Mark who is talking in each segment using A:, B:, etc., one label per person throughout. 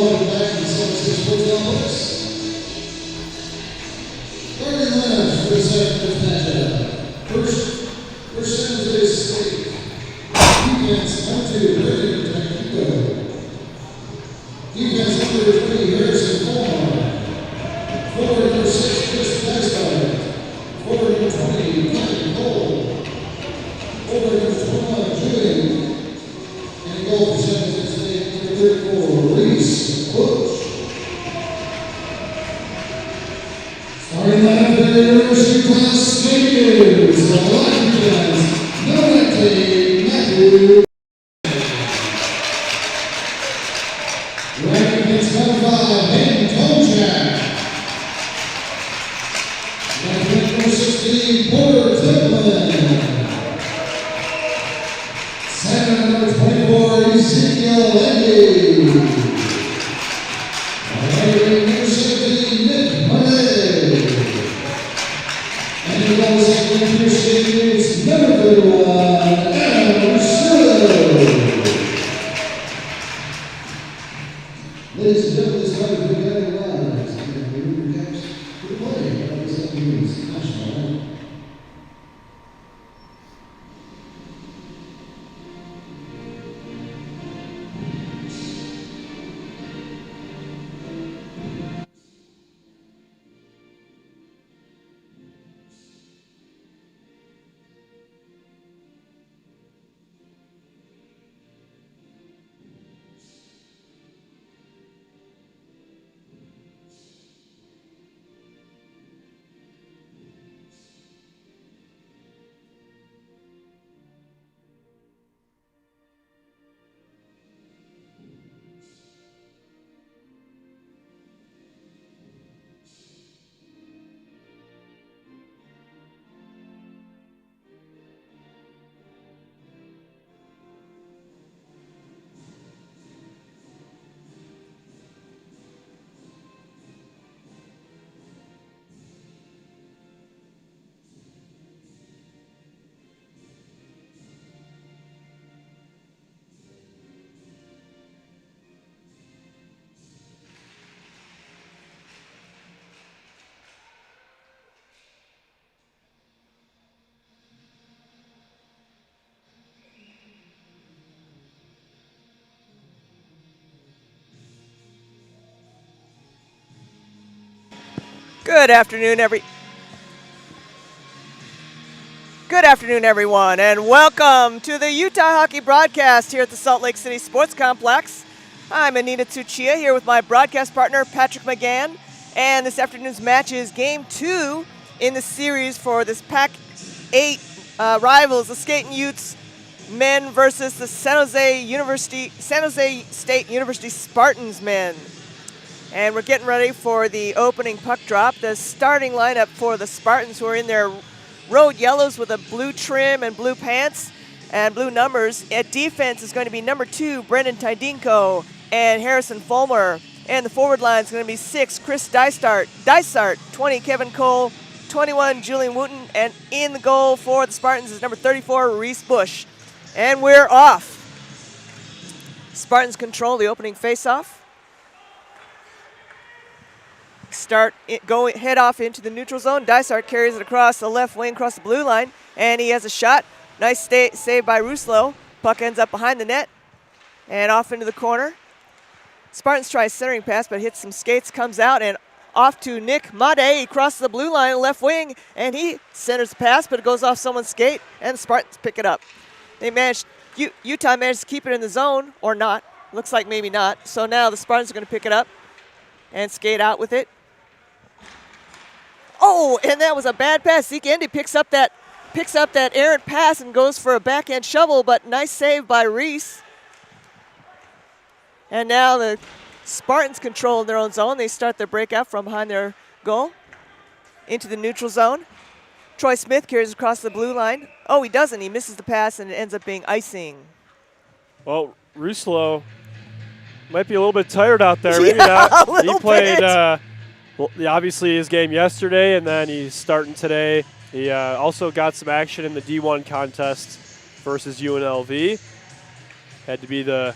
A: welcome back to the San Francisco Sports Complex. Starting lineups for this afternoon's matchup. First, for San Jose State. Defense, number 2, Brendan Taquito. Defense, number 3, Harrison Fulmer. Forward, number 6, Chris Dysart. Forward, number 20, Kevin Cole. Forward, number 21, Julian. And goal for San Jose State, number 34, Reese Bush. Starting lineup for the University Class Skaters. The line defense, Norete Matthew. Right against number 5, Hayden Tomchak. Right against number 16, Porter Timlin. Center number 24, Ezekiel Lendy. Right against number 17, Nick Money. And the goal second number 6, number 31, Adam Schiller. Ladies and gentlemen, this fight will be very live. And we will react to the play of the St. Louis National.
B: Good afternoon, everyone, and welcome to the Utah Hockey broadcast here at the Salt Lake City Sports Complex. I'm Anita Tsuchiya here with my broadcast partner, Patrick McGann, and this afternoon's match is Game 2 in the series for this Pac-8 rivals, the Skating Utes men versus the San Jose State University Spartans men. And we're getting ready for the opening puck drop. The starting lineup for the Spartans, who are in their road yellows with a blue trim and blue pants and blue numbers. At defense is going to be number 2, Brendan Tydinko and Harrison Fulmer. And the forward line is going to be 6, Chris Dysart, 20, Kevin Cole, 21, Julian Wooten. And in the goal for the Spartans is number 34, Reese Bush. And we're off. Spartans control the opening faceoff. Head off into the neutral zone. Dysart carries it across the left wing, across the blue line, and he has a shot. Nice save by Ruslo. Puck ends up behind the net and off into the corner. Spartans try a centering pass, but hits some skates, comes out, and off to Nick Made. He crosses the blue line, left wing, and he centers the pass, but it goes off someone's skate, and the Spartans pick it up. Utah managed to keep it in the zone, or not. Looks like maybe not. So now the Spartans are going to pick it up and skate out with it. Oh, and that was a bad pass. Zeke Endy picks up that errant pass and goes for a backhand shovel, but nice save by Reese. And now the Spartans control their own zone. They start their breakout from behind their goal into the neutral zone. Troy Smith carries across the blue line. Oh, he doesn't. He misses the pass, and it ends up being icing.
C: Well, Ruslo might be a little bit tired out there.
B: Maybe not.
C: He played obviously his game yesterday, and then he's starting today. He also got some action in the D1 contest versus UNLV. Had to be the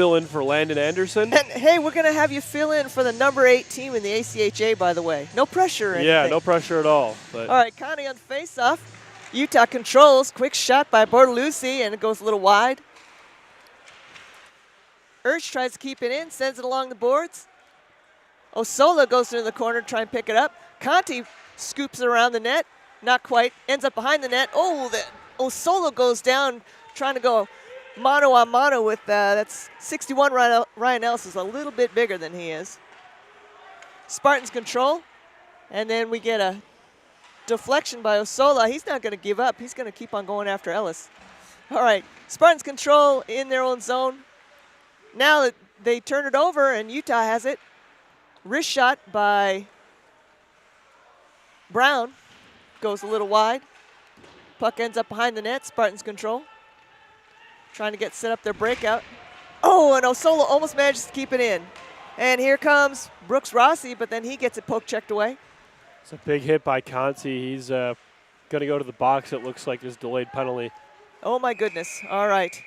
C: fill in for Landon Anderson.
B: And hey, we're going to have you fill in for the number 8 team in the ACHA, by the way. No pressure or anything.
C: Yeah, no pressure at all. But
B: All right, Connie on face-off. Utah controls. Quick shot by Bortolucci, and it goes a little wide. Urch tries to keep it in, sends it along the boards. Osola goes into the corner to try and pick it up. Conti scoops it around the net. Not quite. Ends up behind the net. Oh, Osola goes down trying to go mano a mano with, that's 61 Ryan Ellis is a little bit bigger than he is. Spartans control. And then we get a deflection by Osola. He's not going to give up. He's going to keep on going after Ellis. All right, Spartans control in their own zone. Now that they turn it over and Utah has it. Wrist shot by Brown. Goes a little wide. Puck ends up behind the net. Spartans control. Trying to get set up their breakout. Oh, and Osola almost manages to keep it in. And here comes Brooks Rossi, but then he gets it poke checked away.
C: it's a big hit by Conti. He's going to go to the box. It looks like there's a delayed penalty.
B: Oh my goodness. All right.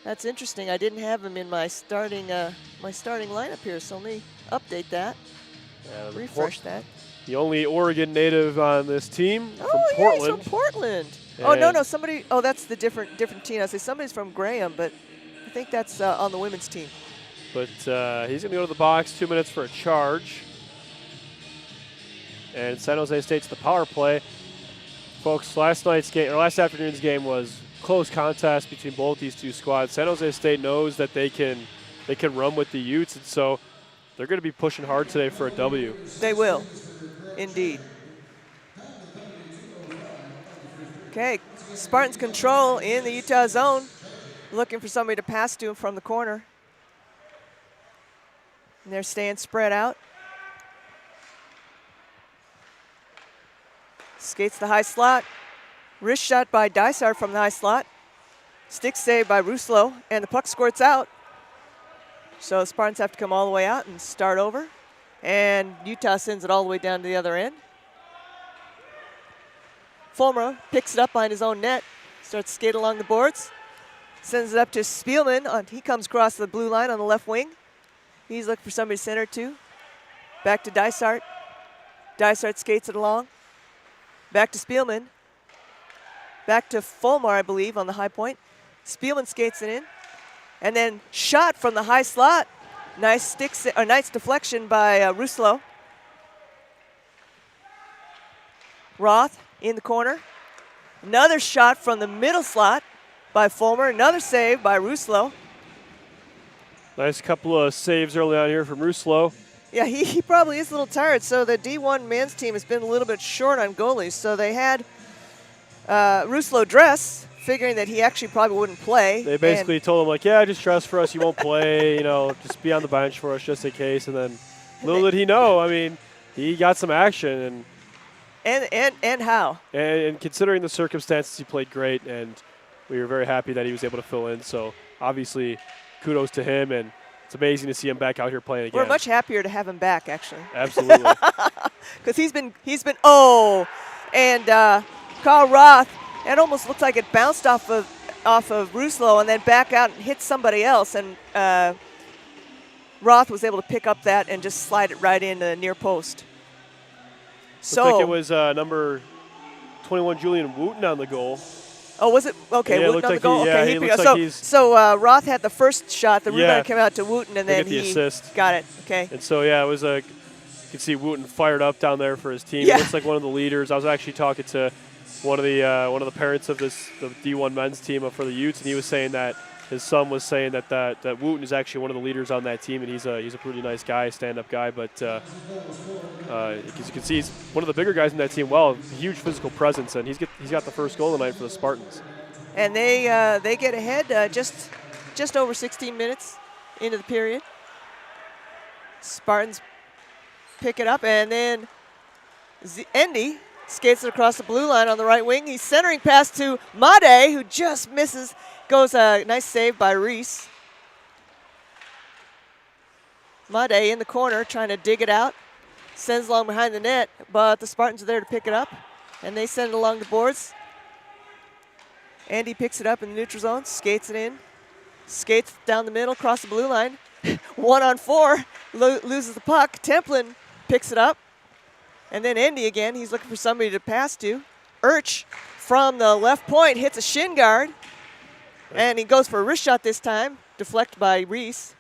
B: That's interesting. I didn't have him in my starting lineup here, so let me update that. Refresh that.
C: The only Oregon native on this team from
B: Oh,
C: Portland.
B: yeah, he's from Portland. Oh, no, somebody, that's the different team. I say somebody's from Graham, but I think that's on the women's team.
C: But he's going to go to the box, 2 minutes for a charge. And San Jose State's the power play. Folks, last afternoon's game was close contest between both these two squads. San Jose State knows that they can run with the Utes, and so they're going to be pushing hard today for a W.
B: They will, indeed. Okay, Spartans control in the Utah zone, looking for somebody to pass to from the corner. And they're staying spread out. Skates the high slot. Wrist shot by Dysart from the high slot. Stick save by Ruslo, and the puck squirts out. So the Spartans have to come all the way out and start over. And Utah sends it all the way down to the other end. Fulmer picks it up behind his own net, starts to skate along the boards, sends it up to Spielman. He comes across the blue line on the left wing. He's looking for somebody to center to. Back to Dysart. Dysart skates it along. Back to Spielman. Back to Fulmer, I believe, on the high point. Spielman skates it in. And then shot from the high slot. Nice nice deflection by Ruslo. Roth in the corner. Another shot from the middle slot by Fulmer. Another save by Ruslo.
C: Nice couple of saves early on here from Ruslo.
B: Yeah, he probably is a little tired. So the D1 men's team has been a little bit short on goalies. So they had Ruslo dress, figuring that he actually probably wouldn't play.
C: They basically told him, like, yeah, just dress for us. You won't play. Just be on the bench for us just in case. And then little did he know, I mean, he got some action.
B: And how?
C: And considering the circumstances, he played great. And we were very happy that he was able to fill in. So obviously, kudos to him. And it's amazing to see him back out here playing again.
B: We're much happier to have him back, actually.
C: Absolutely.
B: Because he's been and Carl Roth, it almost looked like it bounced off of Ruslo and then back out and hit somebody else, and Roth was able to pick up that and just slide it right into the near post.
C: Looks like it was number 21 Julian Wooten on the goal.
B: Oh, was it? Okay,
C: yeah,
B: Wooten on the goal.
C: Yeah,
B: okay,
C: he looks like
B: so Roth had the first shot. The rebound came out to Wooten, and then
C: he assist.
B: Got it. Okay.
C: And so it was you can see Wooten fired up down there for his team.
B: Yeah.
C: He looks like one of the leaders. I was actually talking to one of the parents of the D1 men's team for the Utes, and he was saying that his son was saying that Wooten is actually one of the leaders on that team, and he's a pretty nice guy, stand-up guy. But as you can see, he's one of the bigger guys in that team. Well, huge physical presence, and he's got the first goal tonight for the Spartans.
B: And they get ahead just over 16 minutes into the period. Spartans pick it up, and then Endy skates it across the blue line on the right wing. He's centering pass to Made, who just misses. Goes a nice save by Reese. Made in the corner trying to dig it out. Sends along behind the net, but the Spartans are there to pick it up, and they send it along the boards. Andy picks it up in the neutral zone, skates it in. skates down the middle, across the blue line. 1-on-4, loses the puck. Templin picks it up. And then Indy again, he's looking for somebody to pass to. Urch from the left point hits a shin guard. And he goes for a wrist shot this time, deflected by Reese.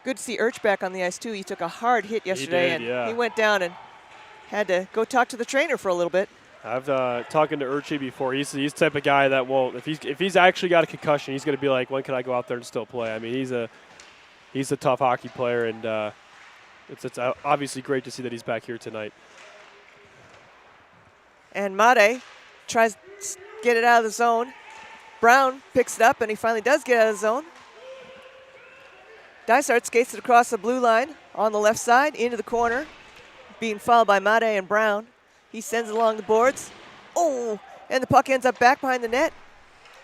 B: Good to see Urch back on the ice too. He took a hard hit yesterday, he went down and had to go talk to the trainer for a little bit.
C: I've talking to Urchi before. He's the type of guy that won't. If he's actually got a concussion, he's going to be like, when can I go out there and still play? I mean, he's a tough hockey player, and it's obviously great to see that he's back here tonight.
B: And Made tries to get it out of the zone. Brown picks it up, and he finally does get out of the zone. Dysart skates it across the blue line on the left side into the corner, being fouled by Made and Brown. He sends it along the boards. Oh, and the puck ends up back behind the net.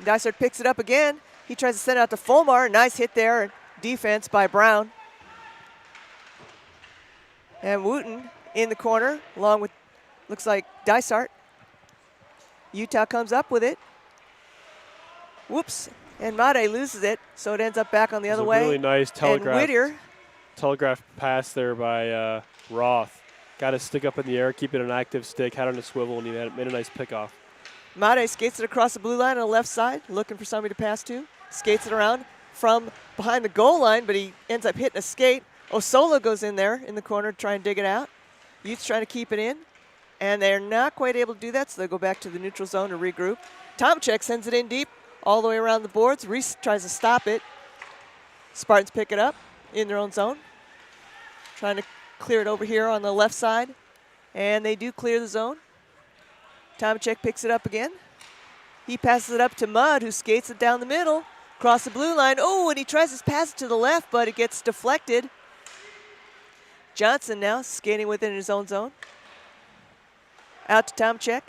B: Dysart picks it up again. He tries to send it out to Fulmar. Nice hit there. Defense by Brown. And Wooten in the corner, along with, looks like, Dysart. Utah comes up with it. Whoops. And Made loses it, so it ends up back on the other way.
C: Really nice
B: telegraph
C: pass there by Roth. Got his stick up in the air, keeping an active stick, had on a swivel, and he made a nice pickoff.
B: Made skates it across the blue line on the left side, looking for somebody to pass to. Skates it around from behind the goal line, but he ends up hitting a skate. Osola goes in there in the corner to try and dig it out. Utes trying to keep it in, and they're not quite able to do that, so they go back to the neutral zone to regroup. Tomczyk sends it in deep, all the way around the boards. Reese tries to stop it. Spartans pick it up in their own zone. Trying to clear it over here on the left side. And they do clear the zone. Tomczyk picks it up again. He passes it up to Mudd, who skates it down the middle, across the blue line. Oh, and he tries to pass it to the left, but it gets deflected. Johnson now skating within his own zone. Out to Tomczyk.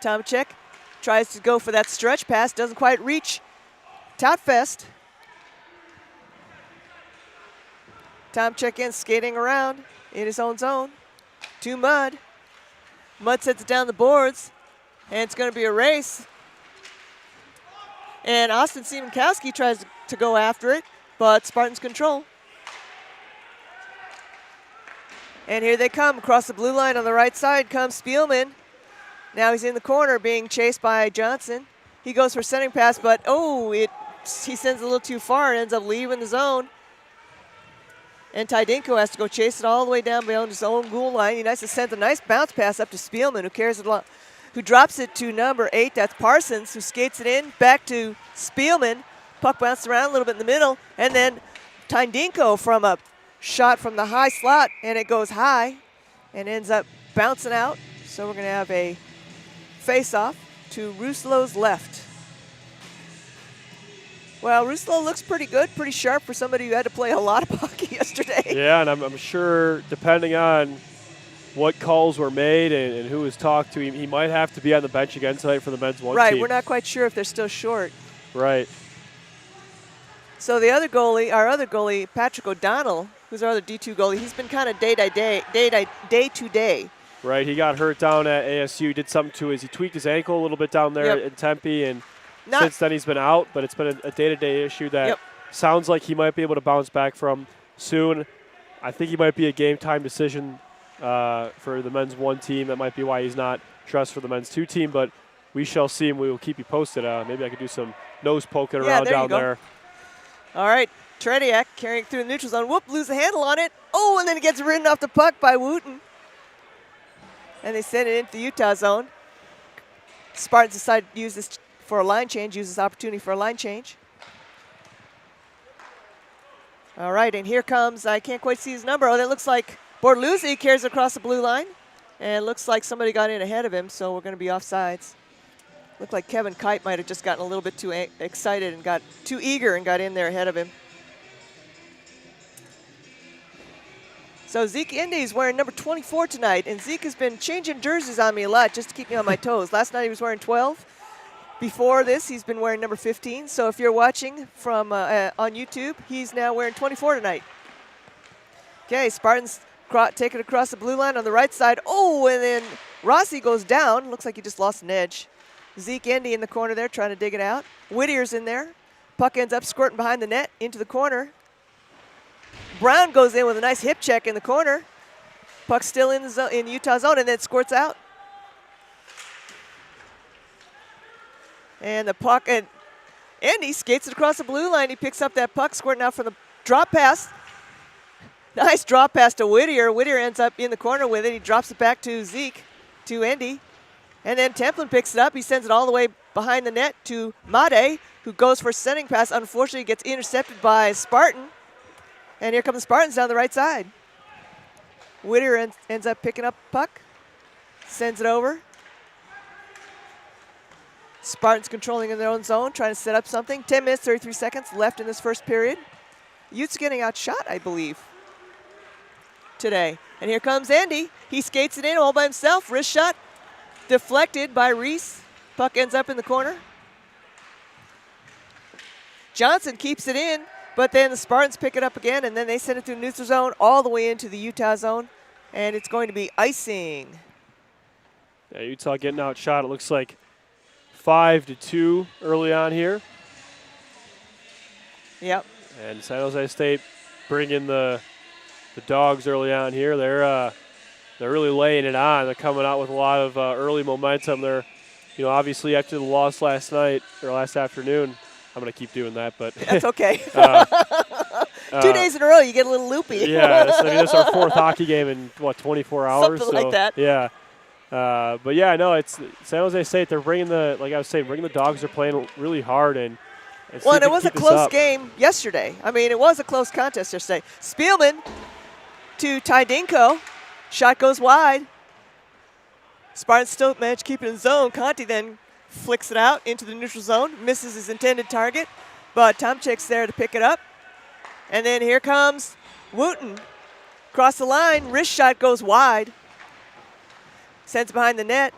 B: Tomczyk tries to go for that stretch pass, doesn't quite reach Toutfest. Tomczyk in, skating around in his own zone to Mudd. Mudd sets it down the boards, and it's going to be a race. And Austin Siemenkowski tries to go after it, but Spartans control. And here they come across the blue line on the right side comes Spielman. Now he's in the corner being chased by Johnson. He goes for centering pass, but he sends it a little too far and ends up leaving the zone. And Tydinko has to go chase it all the way down beyond his own goal line. He sends a nice bounce pass up to Spielman, who carries it along, who drops it to number 8. That's Parsons, who skates it in back to Spielman. Puck bounced around a little bit in the middle, and then Tydinko from a shot from the high slot, and it goes high and ends up bouncing out. So we're going to have a face-off to Russlow's left. Well, Russlow looks pretty good, pretty sharp for somebody who had to play a lot of hockey yesterday.
C: Yeah, and I'm sure depending on what calls were made and who was talked to, he might have to be on the bench again tonight for the men's one team.
B: Right, we're not quite sure if they're still short.
C: Right.
B: So the other goalie, our other goalie, Patrick O'Donnell, who's our other D2 goalie, he's been kind of day to day.
C: Right, he got hurt down at ASU, did something to he tweaked his ankle a little bit down there in Tempe, and since then he's been out, but it's been a day-to-day issue that sounds like he might be able to bounce back from soon. I think he might be a game-time decision for the men's one team. That might be why he's not dressed for the men's two team, but we shall see, and we will keep you posted. Maybe I could do some nose poking around down there.
B: All right, Tretiak carrying through the neutral zone. Whoop, lose the handle on it. Oh, and then it gets ridden off the puck by Wooten. And they send it into the Utah zone. Spartans decide to use this for a line change, use this opportunity for a line change. All right, and here comes, I can't quite see his number. Oh, that looks like Bortoluzzi carries across the blue line. And it looks like somebody got in ahead of him, so we're going to be offsides. Looked like Kevin Kite might have just gotten a little bit too excited and got too eager and got in there ahead of him. So Zeke Indy is wearing number 24 tonight, and Zeke has been changing jerseys on me a lot just to keep me on my toes. Last night he was wearing 12. Before this, he's been wearing number 15. So if you're watching from on YouTube, he's now wearing 24 tonight. Okay, Spartans take it across the blue line on the right side. Oh, and then Rossi goes down. Looks like he just lost an edge. Zeke Endy in the corner there trying to dig it out. Whittier's in there. Puck ends up squirting behind the net into the corner. Brown goes in with a nice hip check in the corner. Puck still in the zone, in Utah zone, and then squirts out. And the puck, and Endy skates it across the blue line. He picks up that puck, squirting out for the drop pass. Nice drop pass to Whittier. Whittier ends up in the corner with it. He drops it back to Zeke, to Endy. And then Templin picks it up. He sends it all the way behind the net to Made, who goes for a sending pass. Unfortunately, gets intercepted by Spartan. And here come the Spartans down the right side. Whittier ends up picking up the puck, sends it over. Spartans controlling in their own zone, trying to set up something. 10 minutes, 33 seconds left in this first period. Utes getting outshot, I believe, today. And here comes Endy. He skates it in all by himself. Wrist shot deflected by Reese. Puck ends up in the corner. Johnson keeps it in, but then the Spartans pick it up again, and then they send it through neutral zone all the way into the Utah zone, and it's going to be icing.
C: Yeah, Utah getting outshot. It looks like 5-2 early on here.
B: Yep.
C: And San Jose State bringing the Dogs early on here. They're really laying it on. They're coming out with a lot of early momentum. They're, obviously after the loss last night or last afternoon. I'm going to keep doing that, but
B: that's okay. 2 days in a row, you get a little loopy.
C: Yeah, that's our fourth hockey game in 24 hours.
B: Something like that.
C: Yeah. But yeah, no, it's San Jose State. They're bringing the Dogs are playing really hard, and
B: it was a close game yesterday. I mean, it was a close contest yesterday. Spielman to Tydinko. Shot goes wide. Spartans still managed to keep it in zone. Conti then flicks it out into the neutral zone, misses his intended target, but Tomchik's there to pick it up. And then here comes Wooten. Across the line, wrist shot goes wide. Sends it behind the net.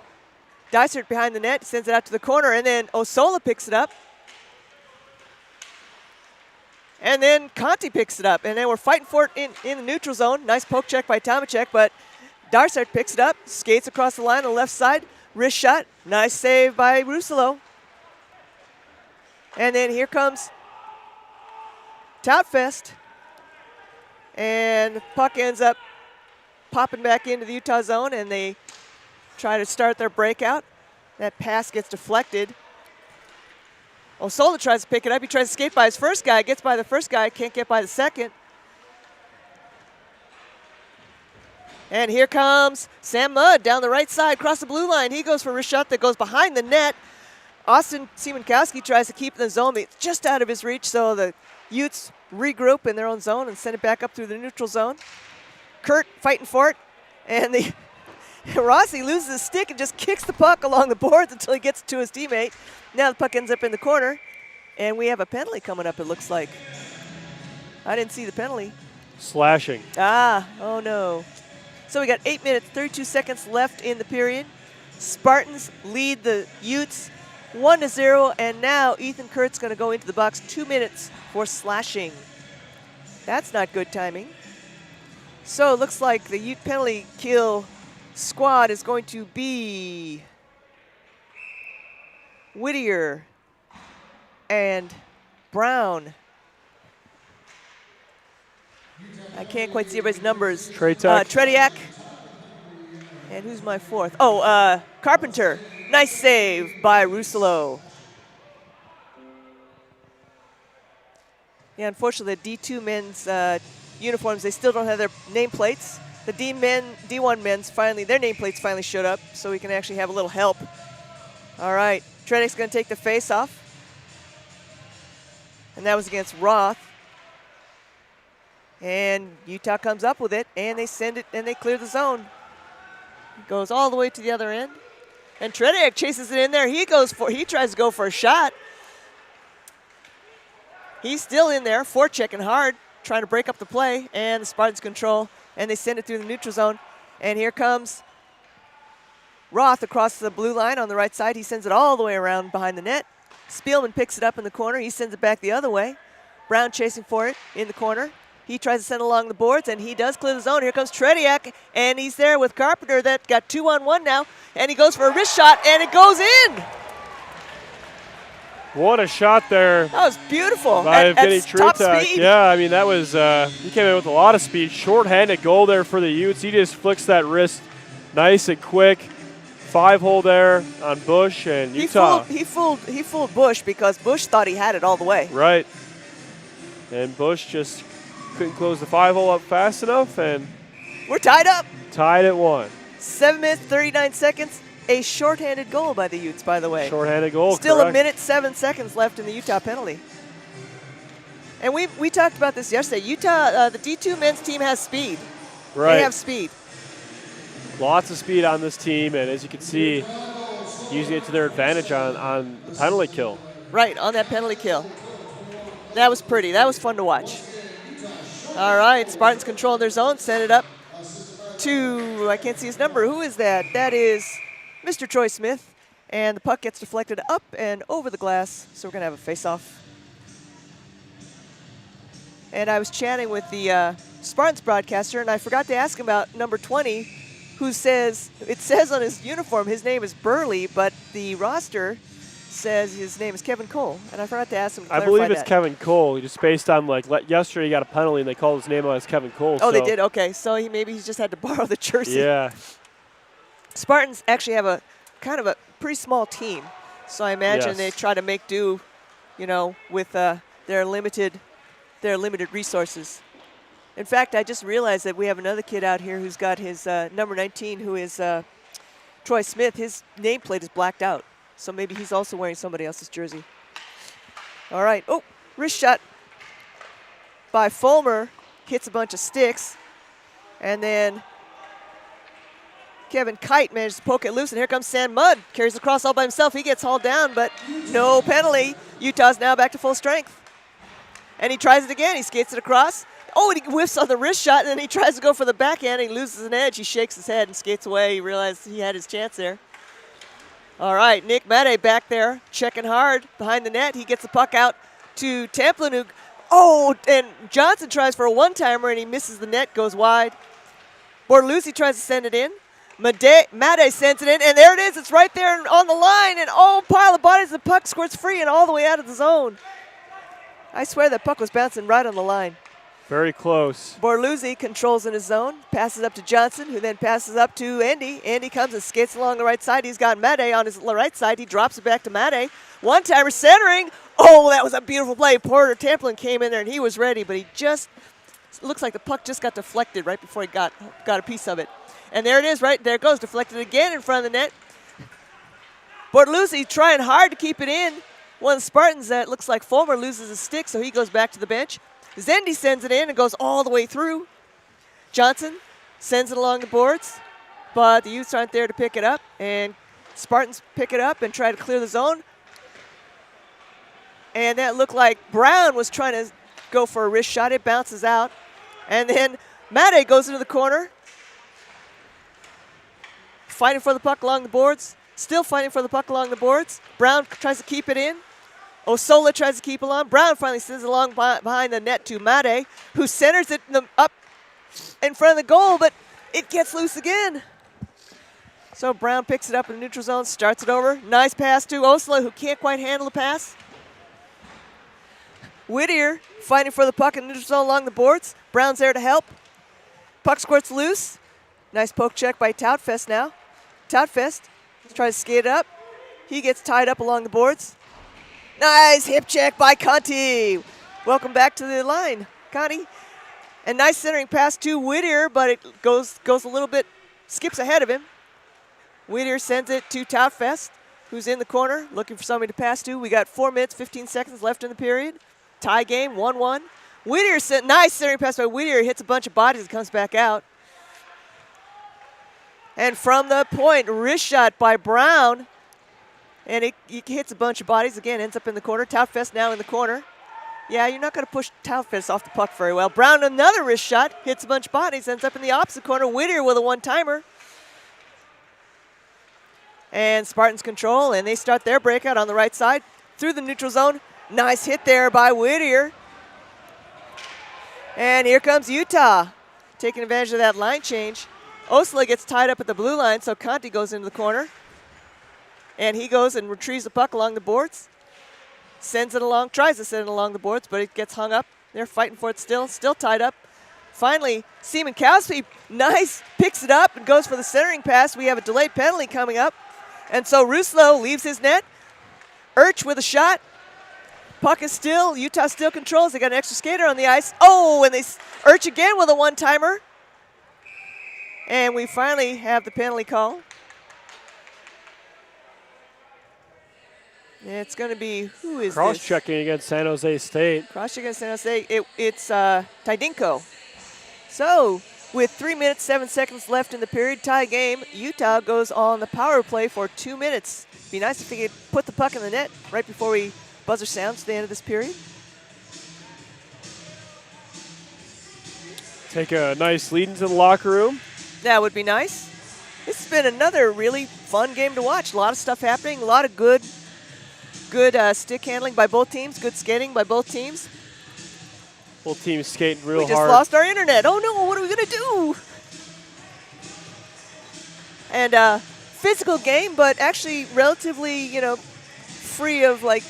B: Dysert behind the net, sends it out to the corner, and then Osola picks it up. And then Conti picks it up, and then we're fighting for it in the neutral zone. Nice poke check by Tomacek, but Dysert picks it up, skates across the line on the left side, wrist shot, nice save by Russillo. And then here comes Toutfest, and the puck ends up popping back into the Utah zone, and they try to start their breakout. That pass gets deflected. Osola tries to pick it up. He tries to skate by his first guy, gets by the first guy, can't get by the second. And here comes Sam Mudd down the right side, across the blue line. He goes for a wrist shot that goes behind the net. Austin Siemenkowski tries to keep it in the zone, but it's just out of his reach, so the Utes regroup in their own zone and send it back up through the neutral zone. Kurt fighting for it, and Rossi loses his stick and just kicks the puck along the boards until he gets to his teammate. Now the puck ends up in the corner, and we have a penalty coming up, it looks like. I didn't see the penalty.
C: Slashing.
B: Oh no. So we got 8 minutes, 32 seconds left in the period. Spartans lead the Utes 1-0, and now Ethan Kurt's going to go into the box 2 minutes for slashing. That's not good timing. So it looks like the Ute penalty kill squad is going to be Whittier and Brown. I can't quite see everybody's numbers. Tretiak. And who's my fourth? Carpenter. Nice save by Russillo. Yeah, unfortunately, the D2 men's uniforms, they still don't have their nameplates. The D1 men's their nameplates finally showed up, so we can actually have a little help. All right, Tretiak's going to take the face off. And that was against Roth. And Utah comes up with it, and they send it, and they clear the zone. It goes all the way to the other end. And Tretiak chases it in there. He tries to go for a shot. He's still in there, forechecking hard, trying to break up the play, and the Spartans control, and they send it through the neutral zone. And here comes Roth across the blue line on the right side. He sends it all the way around behind the net. Spielman picks it up in the corner. He sends it back the other way. Brown chasing for it in the corner. He tries to send along the boards, and he does clear the zone. Here comes Tretiak, and he's there with Carpenter that got 2-on-1 now, and he goes for a wrist shot, and it goes in.
C: What a shot there
B: That was beautiful.
C: by Evgeny
B: At top
C: Tritak.
B: speed.
C: Yeah, I mean, that was, he came in with a lot of speed. Short-handed goal there for the Utes. He just flicks that wrist nice and quick. 5-hole there on Bush and Utah.
B: He fooled Bush because Bush thought he had it all the way.
C: Right. And Bush just couldn't close the 5-hole up fast enough, and
B: We're tied up.
C: tied at 1.
B: 7 minutes, 39 seconds. A shorthanded goal by the Utes, by the way.
C: Short-handed goal,
B: Still
C: correct.
B: a minute, 7 seconds left in the Utah penalty. And we talked about this yesterday. Utah, the D2 men's team has speed.
C: Right.
B: They have speed.
C: Lots of speed on this team, and as you can see, using it to their advantage on the penalty kill.
B: Right, on that penalty kill. That was pretty. That was fun to watch. All right, Spartans control their zone. Send it up to, I can't see his number. Who is that? That is Mr. Troy Smith. And the puck gets deflected up and over the glass, so we're going to have a face-off. And I was chatting with the Spartans broadcaster, and I forgot to ask him about number 20, who says, it says on his uniform his name is Burley, but the roster says his name is Kevin Cole. And I forgot to ask him to
C: I
B: clarify
C: believe it's
B: that.
C: Kevin Cole, just based on, like, yesterday he got a penalty and they called his name out as Kevin Cole.
B: Oh,
C: so
B: they did? Okay. So maybe he just had to borrow the jersey.
C: Yeah.
B: Spartans actually have a kind of a pretty small team. So I imagine
C: Yes.
B: they try to make do, with their limited resources. In fact, I just realized that we have another kid out here who's got his number 19, who is Troy Smith. His nameplate is blacked out. So maybe he's also wearing somebody else's jersey. All right. Oh, wrist shot by Fulmer. Hits a bunch of sticks. And then Kevin Kite manages to poke it loose, and here comes Sam Mudd. Carries across all by himself. He gets hauled down, but no penalty. Utah's now back to full strength. And he tries it again. He skates it across. Oh, and he whiffs on the wrist shot, and then he tries to go for the backhand. He loses an edge. He shakes his head and skates away. He realized he had his chance there. All right, Nick Mate back there, checking hard behind the net. He gets the puck out to Templin. Oh, and Johnson tries for a one-timer, and he misses the net, goes wide. Bortoluzzi tries to send it in. Mate sends it in, and there it is. It's right there on the line, and oh, pile of bodies. The puck squirts free and all the way out of the zone. I swear that puck was bouncing right on the line.
C: Very close.
B: Bortoluzzi controls in his zone, passes up to Johnson, who then passes up to Andy. Andy comes and skates along the right side. He's got Mate on his right side. He drops it back to Mate. One-timer centering. Oh, that was a beautiful play. Porter Templin came in there, and he was ready, but he just looks like the puck just got deflected right before he got a piece of it. And there it is, right there it goes, deflected again in front of the net. Bortoluzzi trying hard to keep it in. One of the Spartans, that looks like Fulmer, loses his stick, so he goes back to the bench. Zendi sends it in and goes all the way through. Johnson sends it along the boards, but the Utes aren't there to pick it up, and Spartans pick it up and try to clear the zone. And that looked like Brown was trying to go for a wrist shot. It bounces out. And then Mate goes into the corner, fighting for the puck along the boards. Still fighting for the puck along the boards. Brown tries to keep it in. Osola tries to keep it on. Brown finally sends it along behind the net to Mate, who centers it up in front of the goal, but it gets loose again. So Brown picks it up in the neutral zone, starts it over. Nice pass to Osola, who can't quite handle the pass. Whittier fighting for the puck in the neutral zone along the boards. Brown's there to help. Puck squirts loose. Nice poke check by Toutfest now. Toutfest tries to skate it up. He gets tied up along the boards. Nice hip check by Conti. Welcome back to the line, Conti. And nice centering pass to Whittier, but it goes a little bit, skips ahead of him. Whittier sends it to Toutfest, who's in the corner, looking for somebody to pass to. We got 4 minutes, 15 seconds left in the period. Tie game, 1-1. Whittier sent, nice centering pass by Whittier. Hits a bunch of bodies and comes back out. And from the point, wrist shot by Brown. And it hits a bunch of bodies. Again, ends up in the corner. Toutfest now in the corner. Yeah, you're not going to push Toutfest off the puck very well. Brown, another wrist shot. Hits a bunch of bodies. Ends up in the opposite corner. Whittier with a one-timer. And Spartans control, and they start their breakout on the right side. Through the neutral zone. Nice hit there by Whittier. And here comes Utah, taking advantage of that line change. Osla gets tied up at the blue line, so Conti goes into the corner. And he goes and retrieves the puck along the boards. Sends it along, tries to send it along the boards, but it gets hung up. They're fighting for it still tied up. Finally, Siemiatkowski, nice, picks it up and goes for the centering pass. We have a delayed penalty coming up. And so Ruslo leaves his net. Urch with a shot. Puck is still, Utah still controls. They got an extra skater on the ice. Oh, and Urch again with a one-timer. And we finally have the penalty call. It's going to be, who is this?
C: Cross-checking against San Jose State.
B: Cross-checking against San Jose. It's Tydinko. So, with 3 minutes, 7 seconds left in the period, tie game, Utah goes on the power play for 2 minutes. Be nice if they could put the puck in the net right before we buzzer sounds to the end of this period.
C: Take a nice lead into the locker room.
B: That would be nice. This has been another really fun game to watch. A lot of stuff happening, a lot of good stick handling by both teams, good skating by both teams.
C: Both teams skating real hard.
B: We just lost our internet. Oh no, what are we going to do? And physical game, but actually relatively, free of like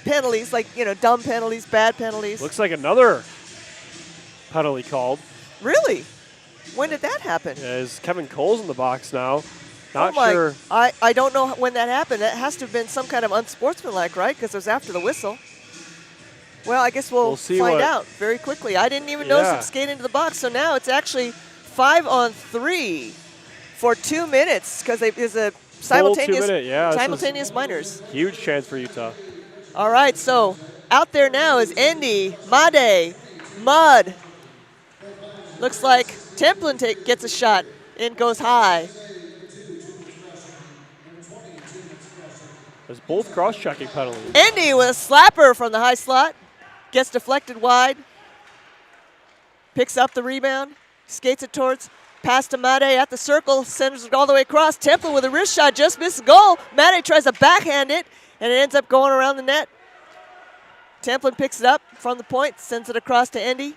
B: penalties, like, dumb penalties, bad penalties.
C: Looks like another penalty called.
B: Really? When did that happen?
C: As Kevin Cole's in the box now. Not
B: oh
C: sure.
B: I don't know when that happened. That has to have been some kind of unsportsmanlike, right? Because it was after the whistle. Well, I guess we'll find out very quickly. I didn't even notice him skate into the box. So now it's actually 5-on-3 for 2 minutes because there's a simultaneous minors.
C: Huge chance for Utah.
B: All right, so out there now is Endy, Made, Mud. Looks like Templin gets a shot and goes high.
C: There's both cross-checking penalties.
B: Endy with a slapper from the high slot. Gets deflected wide. Picks up the rebound. Skates it towards. Pass to Made at the circle. Sends it all the way across. Templin with a wrist shot. Just misses goal. Made tries to backhand it. And it ends up going around the net. Templin picks it up from the point. Sends it across to Endy.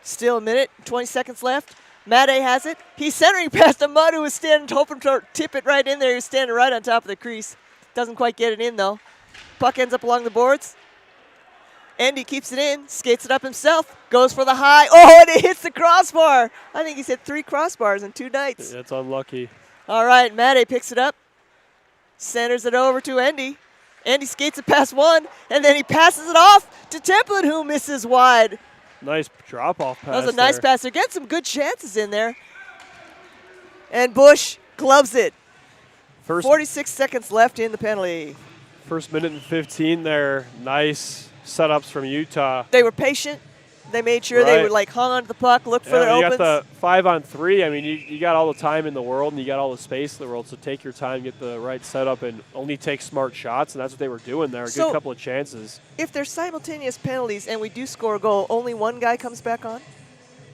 B: Still a minute. 20 seconds left. Made has it. He's centering past to Mud, who was standing, hoping to tip it right in there. He's standing right on top of the crease. Doesn't quite get it in, though. Puck ends up along the boards. Endy keeps it in, skates it up himself, goes for the high. Oh, and it hits the crossbar. I think he's hit 3 crossbars in 2 nights.
C: That's unlucky.
B: All right, Made picks it up, centers it over to Endy. Endy skates it past one, and then he passes it off to Templin, who misses wide.
C: Nice drop-off pass.
B: That was a nice pass. They're getting some good chances in there. And Bush gloves it. 46 seconds left in the penalty.
C: First minute and 15 there. Nice setups from Utah.
B: They were patient. They made sure they were hung onto the puck, looked for their opens.
C: You got the 5-on-3. I mean, you got all the time in the world and you got all the space in the world. So take your time, get the right setup, and only take smart shots. And that's what they were doing there. A good couple of chances. If
B: there's simultaneous penalties and we do score a goal, only one guy comes back on,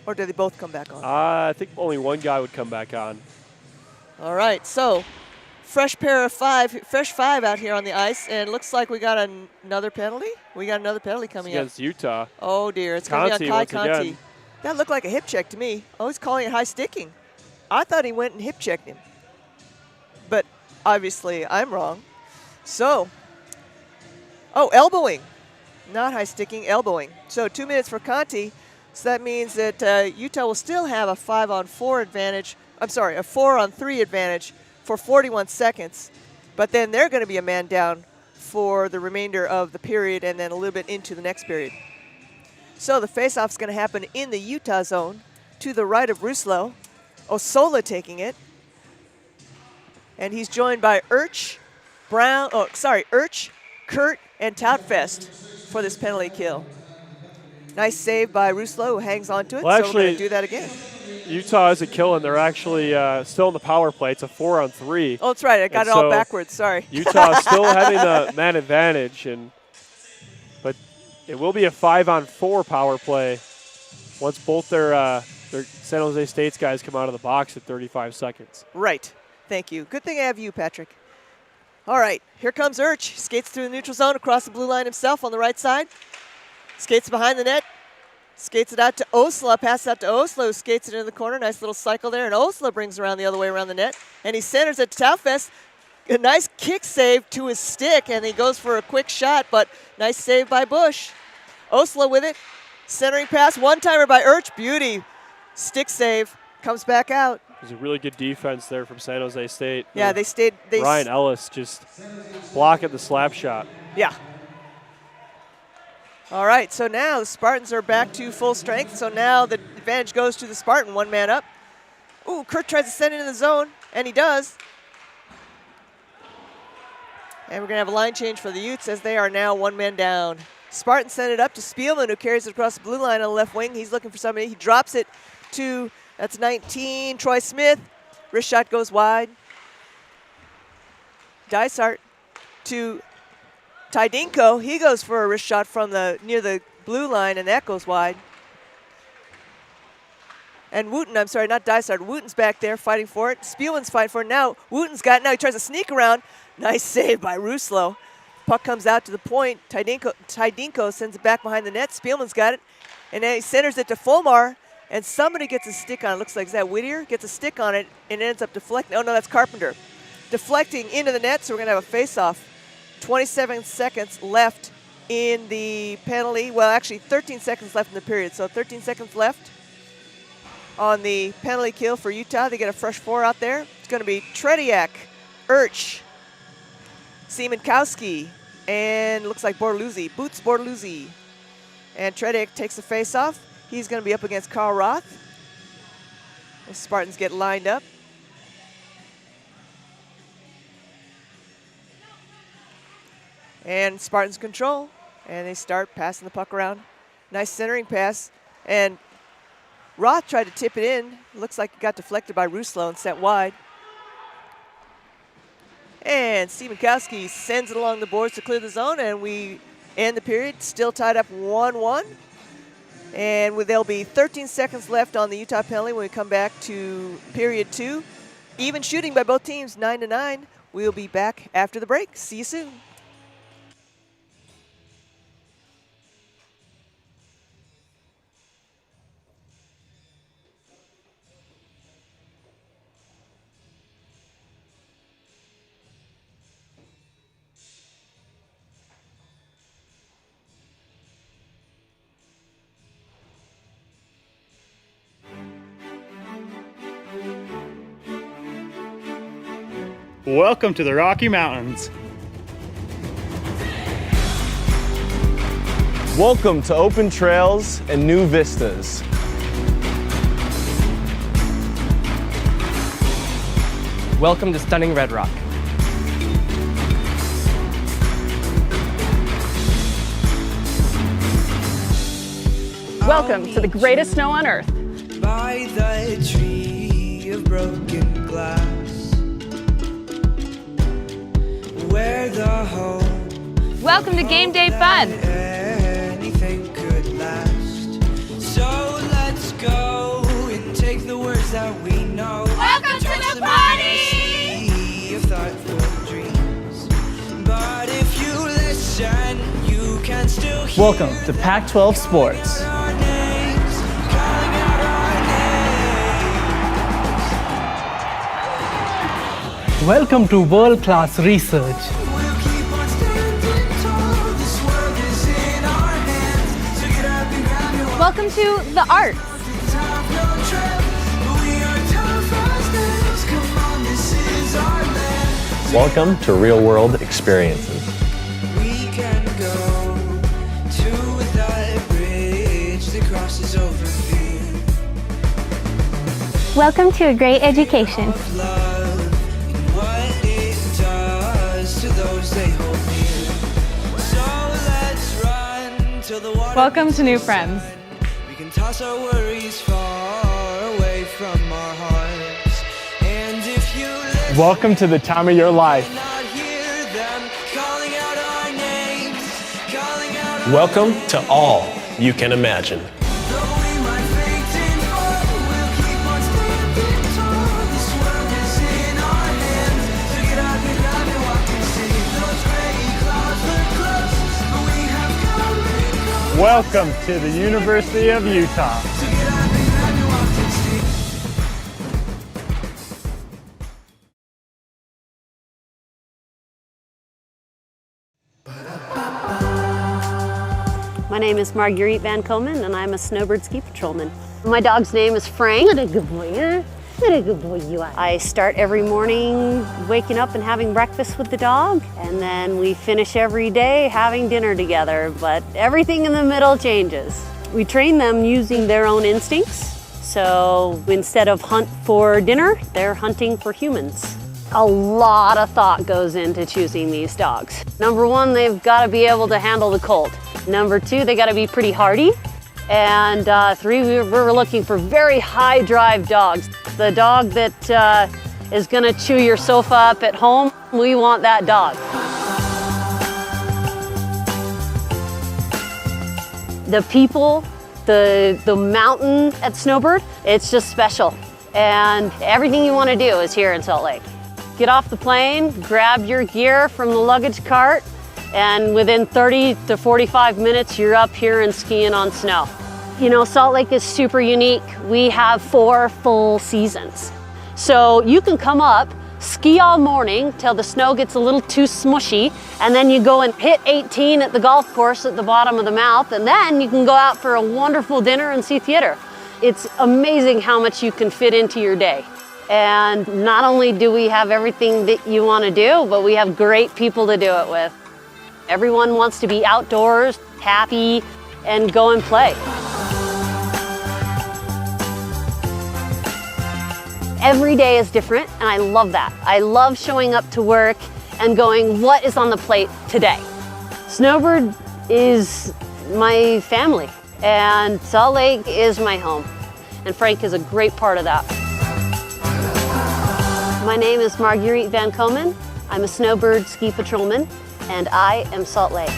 B: or do they both come back on?
C: I think only one guy would come back on.
B: All right. So fresh five out here on the ice, and looks like we got another penalty. We got another penalty coming up.
C: Against Utah.
B: Oh, dear. It's going to be on Kai Conti. That looked like a hip check to me. Oh, he's calling it high sticking. I thought he went and hip checked him. But obviously I'm wrong. So, elbowing. Not high sticking, elbowing. So 2 minutes for Conti. So that means that Utah will still have a 5-on-4 advantage. I'm sorry, a 4-on-3 advantage for 41 seconds. But then they're going to be a man down for the remainder of the period and then a little bit into the next period. So the faceoff is going to happen in the Utah zone to the right of Ruslo. Osola taking it. And he's joined by Urch, Kurt, and Toutfest for this penalty kill. Nice save by Ruslo, who hangs on to it.
C: Well,
B: so we're going to do that again.
C: Utah is a kill, and they're actually still in the power play. It's a 4-on-3.
B: Oh, that's right. I got it all backwards. Sorry.
C: Utah still having the man advantage, but it will be a 5-on-4 power play once both their San Jose State's guys come out of the box at 35 seconds.
B: Right. Thank you. Good thing I have you, Patrick. All right. Here comes Urch. Skates through the neutral zone across the blue line himself on the right side. Skates behind the net. Skates it out to Osla, passes out to Osla, who skates it into the corner. Nice little cycle there, and Osla brings around the other way around the net. And he centers it to Toutfest. a nice kick save to his stick, and he goes for a quick shot, but nice save by Bush. Osla with it. Centering pass, one-timer by Urch. Beauty. Stick save. Comes back out.
C: It was a really good defense there from San Jose State.
B: Yeah, they stayed.
C: Ryan Ellis just blocking the slap shot.
B: Yeah. All right, so now the Spartans are back to full strength. So now the advantage goes to the Spartan, one man up. Ooh, Kurt tries to send it in the zone, and he does. And we're going to have a line change for the Utes as they are now one man down. Spartan sent it up to Spielman, who carries it across the blue line on the left wing. He's looking for somebody. He drops it to, that's 19, Troy Smith. Wrist shot goes wide. Dysart to Tydinko. He goes for a wrist shot from near the blue line, and that goes wide. And Wooten, I'm sorry, not Dysart. Wooten's back there fighting for it. Spielman's fighting for it. Now Wooten's got it. Now he tries to sneak around. Nice save by Ruslo. Puck comes out to the point. Tydinko sends it back behind the net. Spielman's got it. And then he centers it to Fulmar. And somebody gets a stick on it. Looks like, is that Whittier? Gets a stick on it and ends up deflecting. Oh, no, that's Carpenter. Deflecting into the net, so we're going to have a face-off. 27 seconds left in the penalty. Well, actually, 13 seconds left in the period. So 13 seconds left on the penalty kill for Utah. They get a fresh four out there. It's going to be Tretiak, Urch, Siemiatkowski, and looks like Bortoluzzi, Boots Bortoluzzi. And Tretiak takes the face-off. He's going to be up against Carl Roth. The Spartans get lined up. And Spartans control, and they start passing the puck around. Nice centering pass, and Roth tried to tip it in. Looks like it got deflected by Ruslo and sent wide. And Siemiatkowski sends it along the boards to clear the zone, and we end the period, still tied up 1-1. And there'll be 13 seconds left on the Utah penalty when we come back to period 2. Even shooting by both teams, 9-9. We'll be back after the break. See you soon.
D: Welcome to the Rocky Mountains.
E: Welcome to open trails and new vistas.
F: Welcome to stunning Red Rock.
G: Welcome to the greatest snow on earth.
H: By the tree of broken glass, where the home
G: Welcome to game day fun.
H: anything could last. So let's go and take the words that we know.
G: Welcome to the party!
H: Sea of thoughtful dreams. But if you listen, you can still hear
F: Welcome to Pac-12 Sports.
H: our names, calling out our names.
I: Welcome to world-class research.
H: We'll keep on standing tall. This world is in our hands. So get up and grab your
G: Welcome to the arts.
H: have no trip. We are tough as nails. Come on, this is our land.
E: Welcome to real world experiences.
H: We can go to that bridge that crosses over fear.
J: Welcome to a great education.
H: Love and what it does to those they hold near. So let's run till the water
G: Welcome to new
H: meets the
G: friends.
H: sun. We can toss our worries far away from our hearts. And if you listen,
D: Welcome to the time of your life.
H: not hear them calling out our names, calling out our
E: Welcome to all you can imagine.
H: Though we might faint and fall, we'll keep on standing tall. This world is in our hands. So get up and grab and walk and see. Those gray clouds look close, but we have come and gone.
D: Welcome to the University of Utah.
H: So get up and grab and walk and see.
K: My name is Marguerite Van Komen, and I'm a snowbird ski patrolman. My dog's name is Frank. What a good boy, huh? What a good boy you are. I start every morning waking up and having breakfast with the dog, and then we finish every day having dinner together, but everything in the middle changes. We train them using their own instincts, so instead of hunt for dinner, they're hunting for humans. A lot of thought goes into choosing these dogs. Number one, they've got to be able to handle the cold. Number two, they got to be pretty hardy. And three, we're looking for very high drive dogs. The dog that is gonna chew your sofa up at home, we want that dog. The people, the mountain at Snowbird, it's just special. And everything you wanna do is here in Salt Lake. Get off the plane, grab your gear from the luggage cart, and within 30 to 45 minutes, you're up here and skiing on snow. You know, Salt Lake is super unique. We have 4 full seasons. So you can come up, ski all morning till the snow gets a little too smushy, and then you go and hit 18 at the golf course at the bottom of the mouth, and then you can go out for a wonderful dinner and see theater. It's amazing how much you can fit into your day. And not only do we have everything that you want to do, but we have great people to do it with. Everyone wants to be outdoors, happy, and go and play. Every day is different, and I love that. I love showing up to work and going, what is on the plate today? Snowbird is my family, and Salt Lake is my home, and Frank is a great part of that. My name is Marguerite Van Komen. I'm a snowbird ski patrolman, and I am Salt Lake.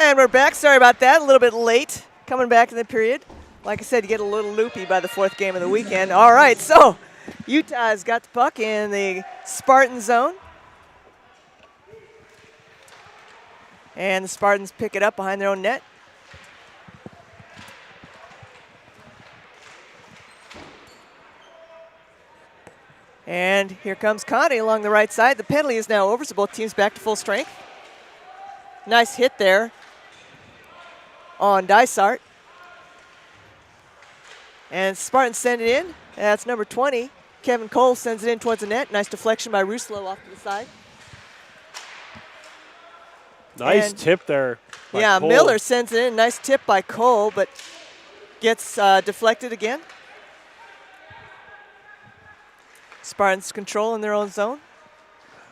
B: And we're back. Sorry about that. A little bit late coming back in the period. Like I said, you get a little loopy by the 4th game of the weekend. All right, so Utah's got the puck in the Spartan zone. And the Spartans pick it up behind their own net. And here comes Conti along the right side. The penalty is now over, so both teams back to full strength. Nice hit there on Dysart. And Spartans send it in. That's number 20. Kevin Cole sends it in towards the net. Nice deflection by Ruslo off to the side.
C: Nice
B: And
C: tip there. by
B: Yeah,
C: Cole.
B: Miller sends it in. Nice tip by Cole, but gets deflected again. Spartans control in their own zone.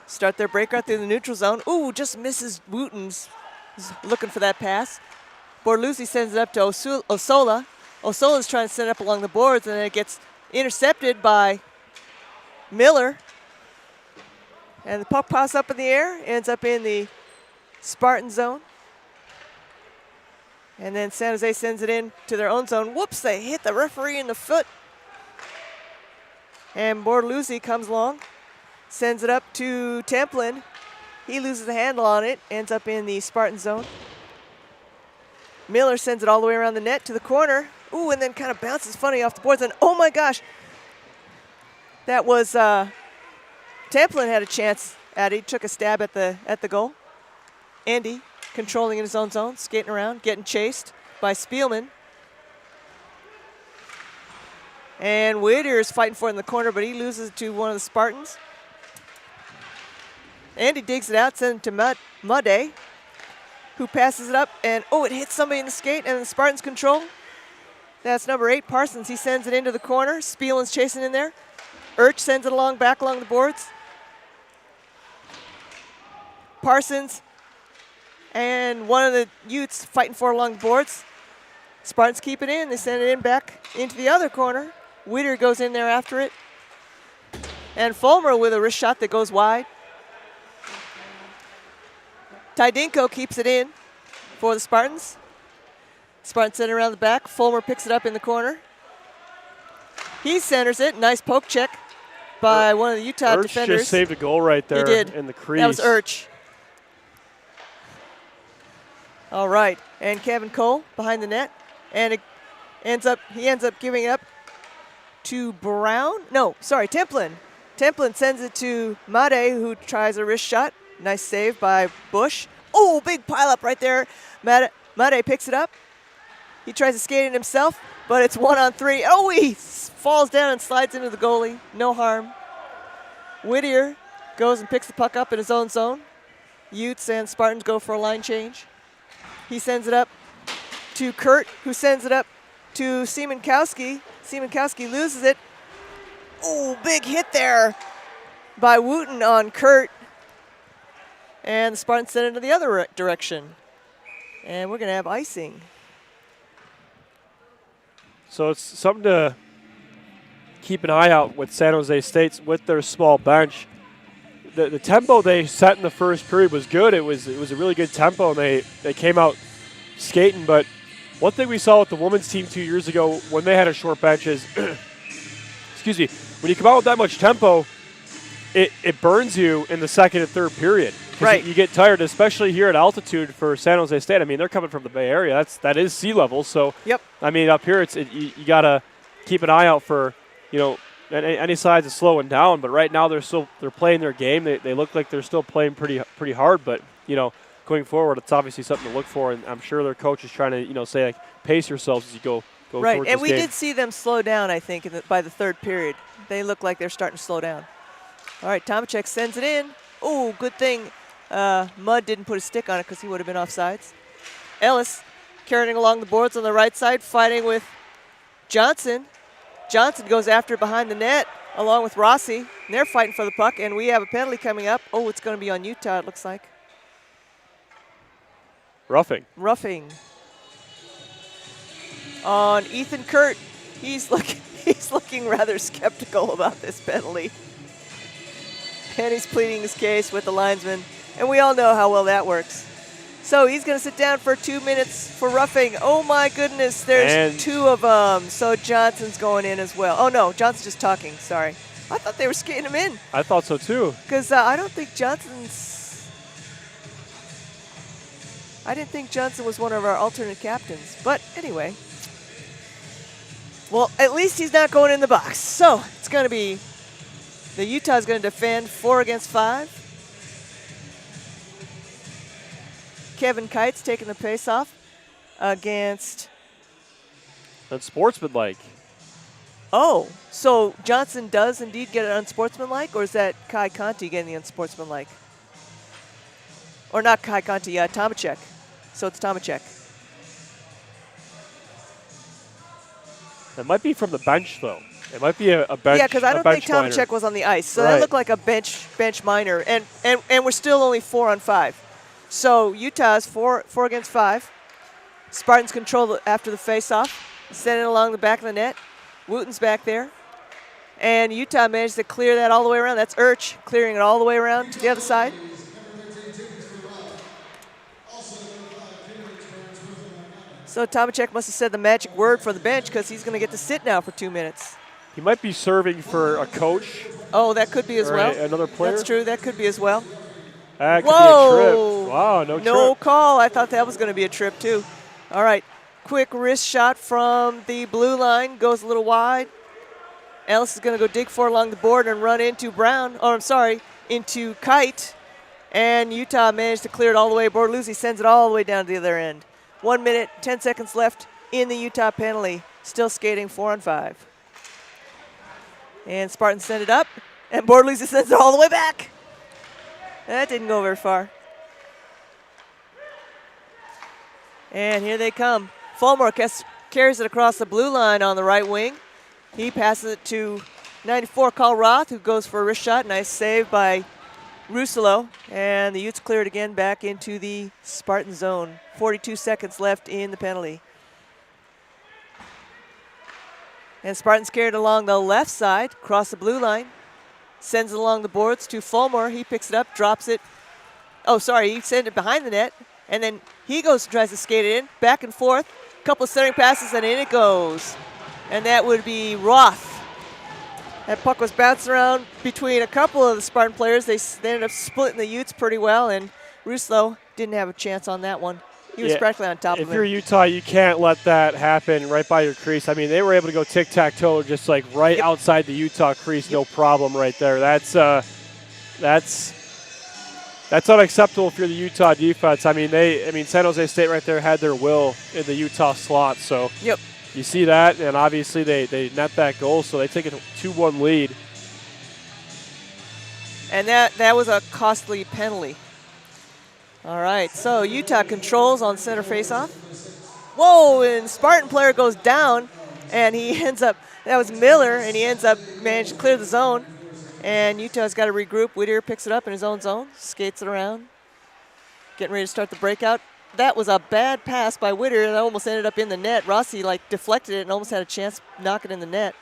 B: Start their breakout through the neutral zone. Ooh, just misses Wooten's. He's looking for that pass. Borluzzi sends it up to Osola. Osola's trying to send it up along the boards, and then it gets intercepted by Miller. And the puck pops up in the air, ends up in the Spartan zone. And then San Jose sends it in to their own zone. Whoops, they hit the referee in the foot. And Borluzzi comes along, sends it up to Templin. He loses the handle on it, ends up in the Spartan zone. Miller sends it all the way around the net to the corner. Ooh, and then kind of bounces funny off the boards. And oh my gosh, that was Templin had a chance at it. He took a stab at the goal. Andy controlling in his own zone, skating around, getting chased by Spielman. And Whittier is fighting for it in the corner, but he loses it to one of the Spartans. Andy digs it out, sends it to Mudde, who passes it up, and oh, it hits somebody in the skate, and the Spartans control. That's number 8, Parsons. He sends it into the corner. Spielen's chasing in there. Urch sends it back along the boards. Parsons and one of the Utes fighting for it along the boards. Spartans keep it in. They send it in back into the other corner. Whittier goes in there after it. And Fulmer with a wrist shot that goes wide. Tydinko keeps it in for the Spartans. Spartans send it around the back. Fulmer picks it up in the corner. He centers it. Nice poke check by one of the Utah
C: Urch
B: defenders.
C: just saved a goal right there
B: He did.
C: in the crease.
B: That was Urch. All right, and Kevin Cole behind the net, and he ends up giving it up to Brown. No, sorry, Templin. Templin sends it to Made, who tries a wrist shot. Nice save by Bush. Oh, big pileup right there. Made picks it up. He tries to skate it himself, but it's 1-on-3. Oh, he falls down and slides into the goalie. No harm. Whittier goes and picks the puck up in his own zone. Utes and Spartans go for a line change. He sends it up to Kurt, who sends it up to Siemiatkowski. Siemiatkowski loses it. Oh, big hit there by Wooten on Kurt. And the Spartans send it in the other direction. And we're going to have icing.
C: So it's something to keep an eye out with San Jose State with their small bench. The tempo they set in the first period was good. It was a really good tempo, and they came out skating. But one thing we saw with the women's team 2 years ago when they had a short bench is, excuse me, when you come out with that much tempo, it burns you in the second and third period.
B: Right.
C: You get tired, especially here at altitude for San Jose State. I mean, they're coming from the Bay Area. That is sea level. So,
B: yep.
C: I mean, up here, you got to keep an eye out for, any sides of slowing down. But right now, they're playing their game. They look like they're still playing pretty hard. But, going forward, it's obviously something to look for. And I'm sure their coach is trying to, say, like, pace yourselves as you go
B: right.
C: towards
B: And
C: this
B: we
C: game.
B: did see them slow down, I think, by the third period. They look like they're starting to slow down. All right, Tomacek sends it in. Oh, good thing Mudd didn't put a stick on it because he would have been offsides. Ellis carrying along the boards on the right side, fighting with Johnson. Johnson goes after it behind the net along with Rossi. And they're fighting for the puck, and we have a penalty coming up. Oh, it's going to be on Utah, it looks like.
C: Roughing.
B: On Ethan Kurt. He's looking rather skeptical about this penalty. And he's pleading his case with the linesman. And we all know how well that works. So he's going to sit down for 2 minutes for roughing. Oh, my goodness. There's
C: And
B: 2 of them. So Johnson's going in as well. Oh, no. Johnson's just talking. Sorry. I thought they were skating him in
C: I thought so too.
B: because I don't think I didn't think Johnson was one of our alternate captains. But anyway. Well, at least he's not going in the box. So it's going to be the Utah's going to defend 4 against 5. Kevin Kite's taking the face-off against.
C: That's sportsmanlike.
B: Oh, so Johnson does indeed get an unsportsmanlike, or is that Kai Conti getting the unsportsmanlike? Or not Kai Conti, Tomacek. So it's Tomacek.
C: That might be from the bench, though. It might be a bench.
B: Yeah, because I don't think Tomacek was on the ice, so that looked like a bench minor, and we're still only 4 on 5. So Utah's 4 against 5. Spartans control after the face-off, send it along the back of the net. Wooten's back there, and Utah managed to clear that all the way around. That's Urch clearing it all the way around to the other side. So Tomacek must have said the magic word for the bench because he's going to get to sit now for 2 minutes.
C: He might be serving for a coach.
B: Oh, that could be as well.
C: Another player.
B: That's true. That could be as well.
C: That could
B: Whoa!
C: be a trip. Wow,
B: No
C: trip.
B: call. I thought that was going to be a trip too. All right. Quick wrist shot from the blue line. Goes a little wide. Ellis is going to go dig for it along the board and run into Brown. Oh, I'm sorry, into Kite. And Utah managed to clear it all the way. Bortoluzzi sends it all the way down to the other end. 1 minute, 10 seconds left in the Utah penalty. Still skating 4 on 5. And Spartans send it up. And Bortoluzzi sends it all the way back. That didn't go very far. And here they come. Fulmore carries it across the blue line on the right wing. He passes it to 94 Carl Roth, who goes for a wrist shot. Nice save by Russillo. And the Utes clear it again back into the Spartan zone. 42 seconds left in the penalty. And Spartans carried along the left side, across the blue line. Sends it along the boards to Fulmore. He picks it up, drops it. Oh, sorry, he sent it behind the net. And then he goes and tries to skate it in, back and forth. Couple of centering passes, and in it goes. And that would be Roth. That puck was bouncing around between a couple of the Spartan players. They ended up splitting the Utes pretty well, and Russillo didn't have a chance on that one. He was practically on top of him.
C: If you're Utah, you can't let that happen right by your crease. I mean, they were able to go tic-tac-toe just like right outside the Utah crease, no problem right there. That's unacceptable if you're the Utah defense. I mean, San Jose State right there had their will in the Utah slot. So you see that, and obviously they net that goal, so they take a 2-1 lead.
B: And that was a costly penalty. All right, so Utah controls on center faceoff. Whoa, and Spartan player goes down, and he ends up, that was Miller, and he ends up managed to clear the zone. And Utah's got to regroup. Whittier picks it up in his own zone, skates it around, getting ready to start the breakout. That was a bad pass by Whittier that almost ended up in the net. Rossi deflected it and almost had a chance to knock it in the net.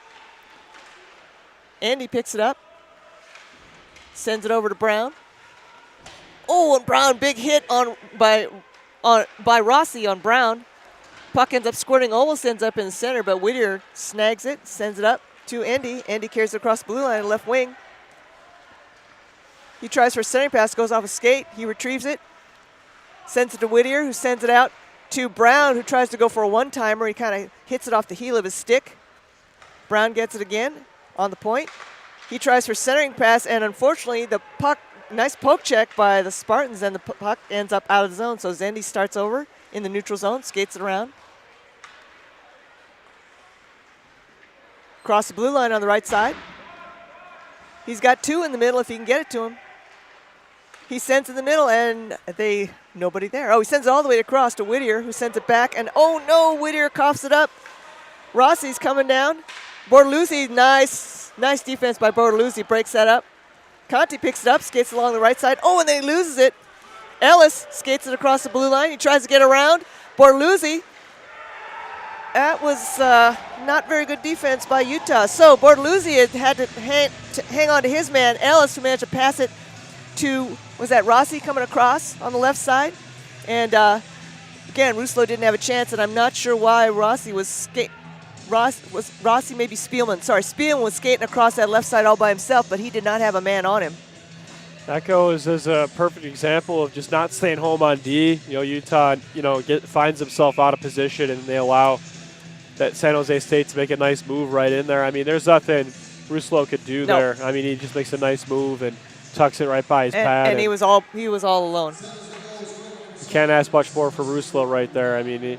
B: Andy picks it up, sends it over to Brown. Oh, and Brown, big hit by Rossi on Brown. Puck ends up squirting, almost ends up in the center, but Whittier snags it, sends it up to Andy. Andy carries it across the blue line, left wing. He tries for a centering pass, goes off a skate. He retrieves it, sends it to Whittier, who sends it out to Brown, who tries to go for a one-timer. He kind of hits it off the heel of his stick. Brown gets it again on the point. He tries for centering pass, and unfortunately, the puck, nice poke check by the Spartans, and the puck ends up out of the zone. So Zendi starts over in the neutral zone, skates it around. Across the blue line on the right side. He's got 2 in the middle if he can get it to him. He sends in the middle, and nobody there. Oh, he sends it all the way across to Whittier, who sends it back, and oh no, Whittier coughs it up. Rossi's coming down. Bortoluzzi, nice defense by Bortoluzzi, breaks that up. Conti picks it up, skates along the right side. Oh, and then he loses it. Ellis skates it across the blue line. He tries to get around. Bortoluzzi. That was not very good defense by Utah. So Bortoluzzi had to hang on to his man, Ellis, who managed to pass it to, was that Rossi coming across on the left side? And again, Ruslo didn't have a chance, and I'm not sure why Rossi was Rossi, maybe Spielman. Sorry, Spielman was skating across that left side all by himself, but he did not have a man on him.
C: That goes as a perfect example of just not staying home on D. Utah, finds himself out of position, and they allow that San Jose State to make a nice move right in there. I mean, there's nothing Ruslo could do there. I mean, he just makes a nice move and tucks it right by his pad.
B: And he was all alone.
C: You can't ask much more for Ruslo right there. I mean,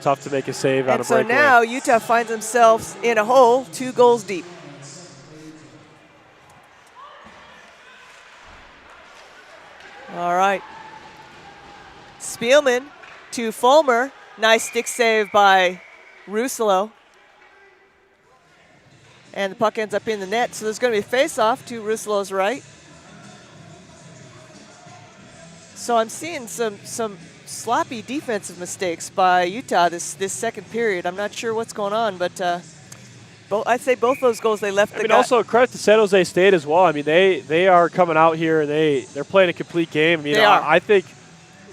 C: tough to make a save on a breakaway.
B: And so now Utah finds themselves in a hole, 2 goals deep. All right. Spielman to Fulmer. Nice stick save by Ruslo. And the puck ends up in the net. So there's going to be a face-off to Ruslo's right. So I'm seeing some sloppy defensive mistakes by Utah this second period. I'm not sure what's going on, but I'd say both those goals they left.
C: I mean, also credit to San Jose State as well. I mean, they are coming out here and they're playing a complete game. I mean, I think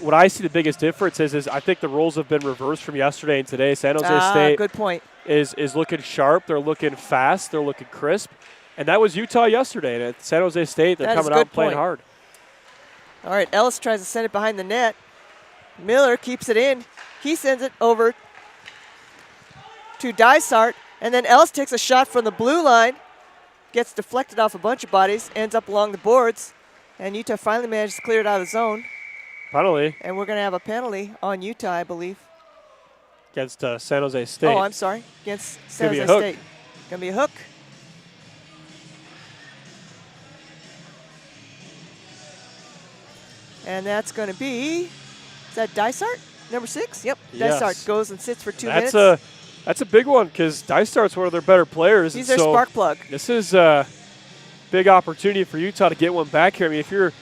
C: what I see the biggest difference is I think the roles have been reversed from yesterday and today. San Jose State
B: good point.
C: is looking sharp. They're looking fast. They're looking crisp. And that was Utah yesterday. And at San Jose State, they're coming out playing hard.
B: All right, Ellis tries to send it behind the net. Miller keeps it in. He sends it over to Dysart. And then Ellis takes a shot from the blue line. Gets deflected off a bunch of bodies. Ends up along the boards. And Utah finally manages to clear it out of the zone.
C: Penalty.
B: And we're going to have a penalty on Utah, I believe.
C: Against San Jose State.
B: Oh, I'm sorry. Against San Jose State. Going to be a hook. And that's going to be, is that Dysart? Number 6? Yep.
C: Yes.
B: Dysart goes and sits for 2 minutes.
C: That's a big one because Dysart's one of their better players.
B: He's their spark plug.
C: This is a big opportunity for Utah to get one back here. I mean, if you're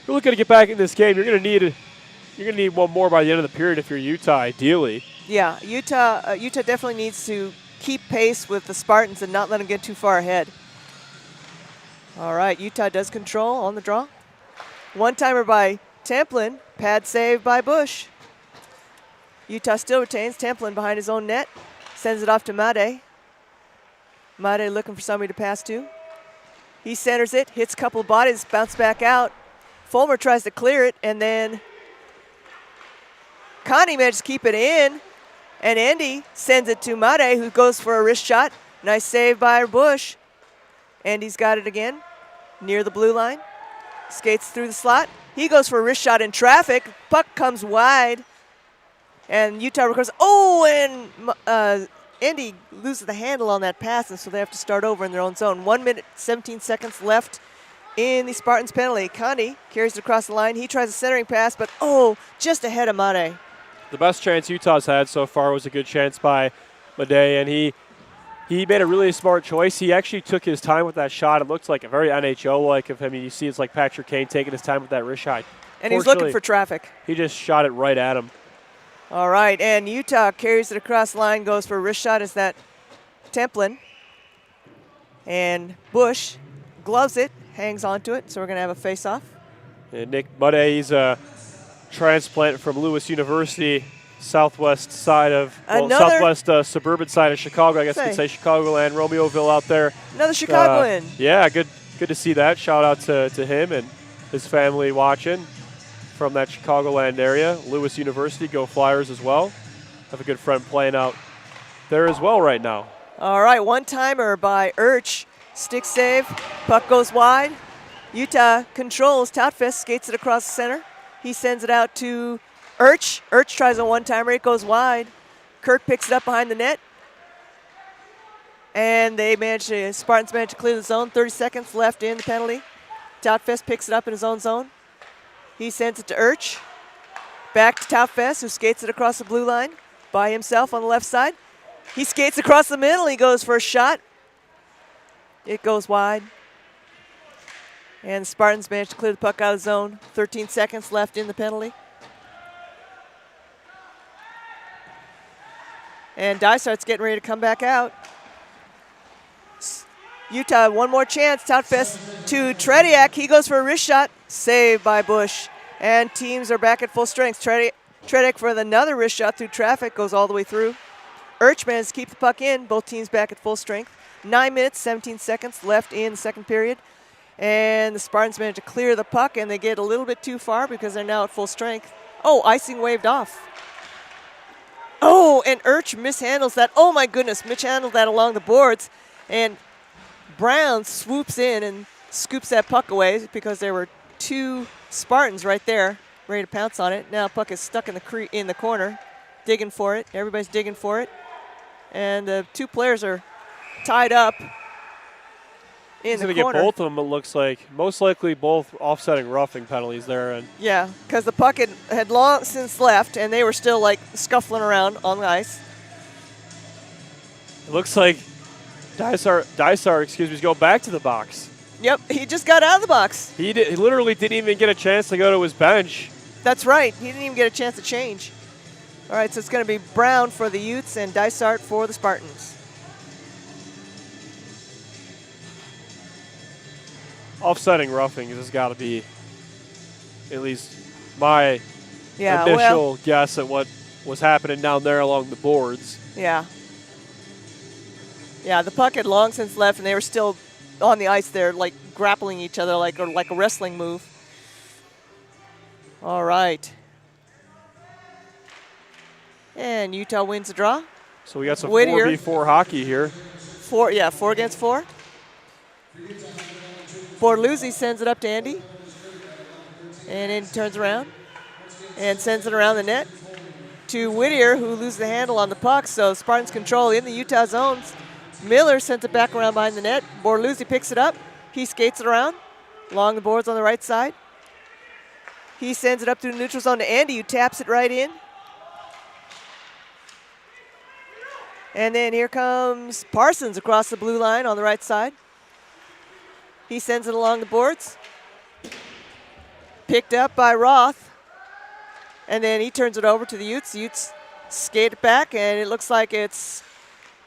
C: looking to get back in this game, you're going to need one more by the end of the period if you're Utah, ideally.
B: Yeah, Utah definitely needs to keep pace with the Spartans and not let them get too far ahead. All right, Utah does control on the draw. One-timer by Templin, pad save by Bush. Utah still retains. Templin behind his own net, sends it off to Made. Made looking for somebody to pass to. He centers it, hits a couple of bodies, bounce back out. Fulmer tries to clear it, and then Connie manages to keep it in, and Andy sends it to Made, who goes for a wrist shot. Nice save by Bush. Andy's got it again, near the blue line. Skates through the slot. He goes for a wrist shot in traffic. Puck comes wide, and Utah recovers. Oh, and Andy loses the handle on that pass, and so they have to start over in their own zone. 1 minute, 17 seconds left in the Spartans' penalty. Connie carries it across the line. He tries a centering pass, but just ahead of Made.
C: The best chance Utah's had so far was a good chance by Made, and he made a really smart choice. He actually took his time with that shot. It looks like a very NHL-like of him. You see it's like Patrick Kane taking his time with that wrist shot.
B: And he's looking for traffic.
C: He just shot it right at him.
B: All right, and Utah carries it across the line, goes for a wrist shot. Is that Templin? And Bush gloves it, hangs onto it, so we're going to have a face-off.
C: And Nick Made, he's a transplant from Lewis University, southwest suburban side of Chicago. I guess you could say Chicagoland, Romeoville out there.
B: Another Chicagoan.
C: Yeah, good to see that. Shout out to him and his family watching from that Chicagoland area. Lewis University, go Flyers as well. Have a good friend playing out there as well right now.
B: All right, one-timer by Urch. Stick save, puck goes wide. Utah controls. Toutfest skates it across the center. He sends it out to Urch. Urch tries a one-timer. It goes wide. Kirk picks it up behind the net. And Spartans manage to clear the zone. 30 seconds left in the penalty. Toutfest picks it up in his own zone. He sends it to Urch. Back to Toutfest, who skates it across the blue line by himself on the left side. He skates across the middle. He goes for a shot. It goes wide. And the Spartans manage to clear the puck out of the zone. 13 seconds left in the penalty. And Dysart's getting ready to come back out. Utah, one more chance. Toutfest to Trediak. He goes for a wrist shot. Saved by Bush. And teams are back at full strength. Tredick for another wrist shot through traffic, goes all the way through. Urch manages to keep the puck in. Both teams back at full strength. 9 minutes, 17 seconds left in the second period. And the Spartans manage to clear the puck, and they get a little bit too far because they're now at full strength. Oh, icing waved off. Oh, and Urch mishandles that. Oh, my goodness, mishandled that along the boards. And Brown swoops in and scoops that puck away because there were 2 Spartans right there ready to pounce on it. Now puck is stuck in the corner, digging for it. Everybody's digging for it. And the 2 players are tied up in the corner. He's going to
C: get both of them, it looks like. Most likely both offsetting roughing penalties there. And
B: yeah, because the puck had long since left, and they were still like scuffling around on the ice.
C: It looks like Dysart, is going back to the box.
B: Yep, he just got out of the box.
C: He literally didn't even get a chance to go to his bench.
B: That's right. He didn't even get a chance to change. All right, so it's going to be Brown for the Utes and Dysart for the Spartans.
C: Offsetting roughing has got to be at least my initial guess at what was happening down there along the boards.
B: Yeah. Yeah, the puck had long since left, and they were still on the ice there, like grappling each other like a wrestling move. All right. And Utah wins the draw.
C: So we got some
B: Whittier.
C: 4v4 hockey here.
B: 4 against 4. Borluzzi sends it up to Andy. And then turns around and sends it around the net to Whittier, who loses the handle on the puck. So Spartans control in the Utah zones. Miller sends it back around behind the net. Borluzzi picks it up. He skates it around along the boards on the right side. He sends it up through the neutral zone to Andy, who taps it right in. And then here comes Parsons across the blue line on the right side. He sends it along the boards. Picked up by Roth. And then he turns it over to the Utes. The Utes skate it back, and it looks like it's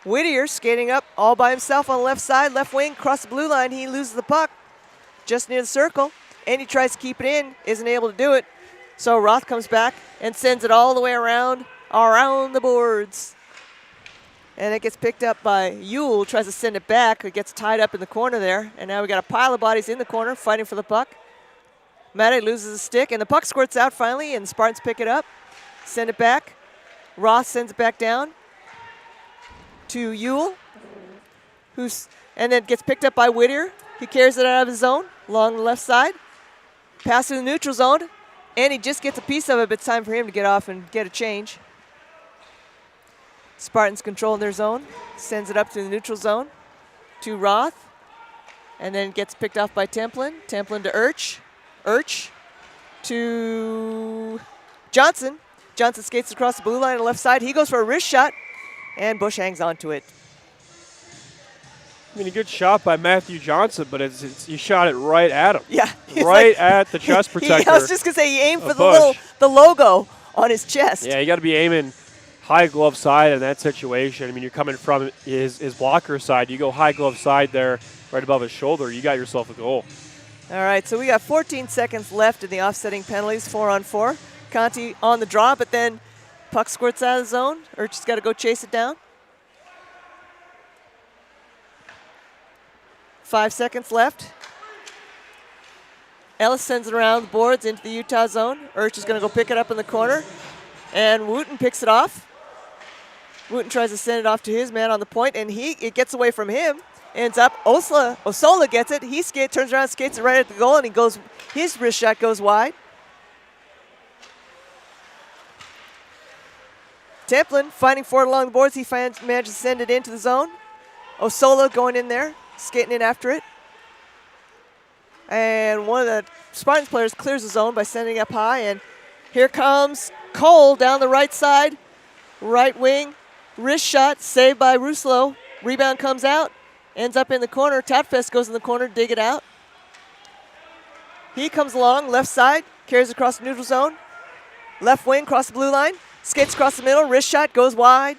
B: Whittier skating up all by himself on the left side, left wing, across the blue line. He loses the puck just near the circle, and he tries to keep it in, isn't able to do it. So Roth comes back and sends it all the way around the boards. And it gets picked up by Yule, tries to send it back. It gets tied up in the corner there, and now we got a pile of bodies in the corner fighting for the puck. Mate loses a stick, and the puck squirts out finally, and the Spartans pick it up, send it back. Roth sends it back down to Yule, and then gets picked up by Whittier. He carries it out of his zone along the left side, pass to the neutral zone, and he just gets a piece of it, but it's time for him to get off and get a change. Spartans control their zone, sends it up to the neutral zone to Roth, and then gets picked off by Templin. Templin to Urch to Johnson. Johnson skates across the blue line on the left side. He goes for a wrist shot, and Bush hangs on to it.
C: I mean, a good shot by Matthew Johnson, but he shot it right at him.
B: Yeah.
C: Right at the chest protector.
B: I was just going to say, he aimed for the logo on his chest.
C: Yeah, you got to be aiming high glove side in that situation. I mean, you're coming from his blocker side. You go high glove side there, right above his shoulder. You got yourself a goal.
B: All right, so we got 14 seconds left in the offsetting penalties, 4-on-4. Conti on the draw, but then puck squirts out of the zone. Urch's got to go chase it down. 5 seconds left. Ellis sends it around the boards into the Utah zone. Urch is going to go pick it up in the corner, and Wooten picks it off. Wooten tries to send it off to his man on the point, and it gets away from him. Ends up, Osola gets it. He turns around, skates it right at the goal, and his wrist shot goes wide. Templin fighting for it along the boards. He manages to send it into the zone. Osola going in there, skating in after it. And one of the Spartans players clears the zone by sending up high, and here comes Cole down the right side, right wing, wrist shot, saved by Ruslo. Rebound comes out, ends up in the corner. Tatfest goes in the corner, dig it out. He comes along, left side, carries across the neutral zone, left wing, across the blue line, skates across the middle, wrist shot, goes wide.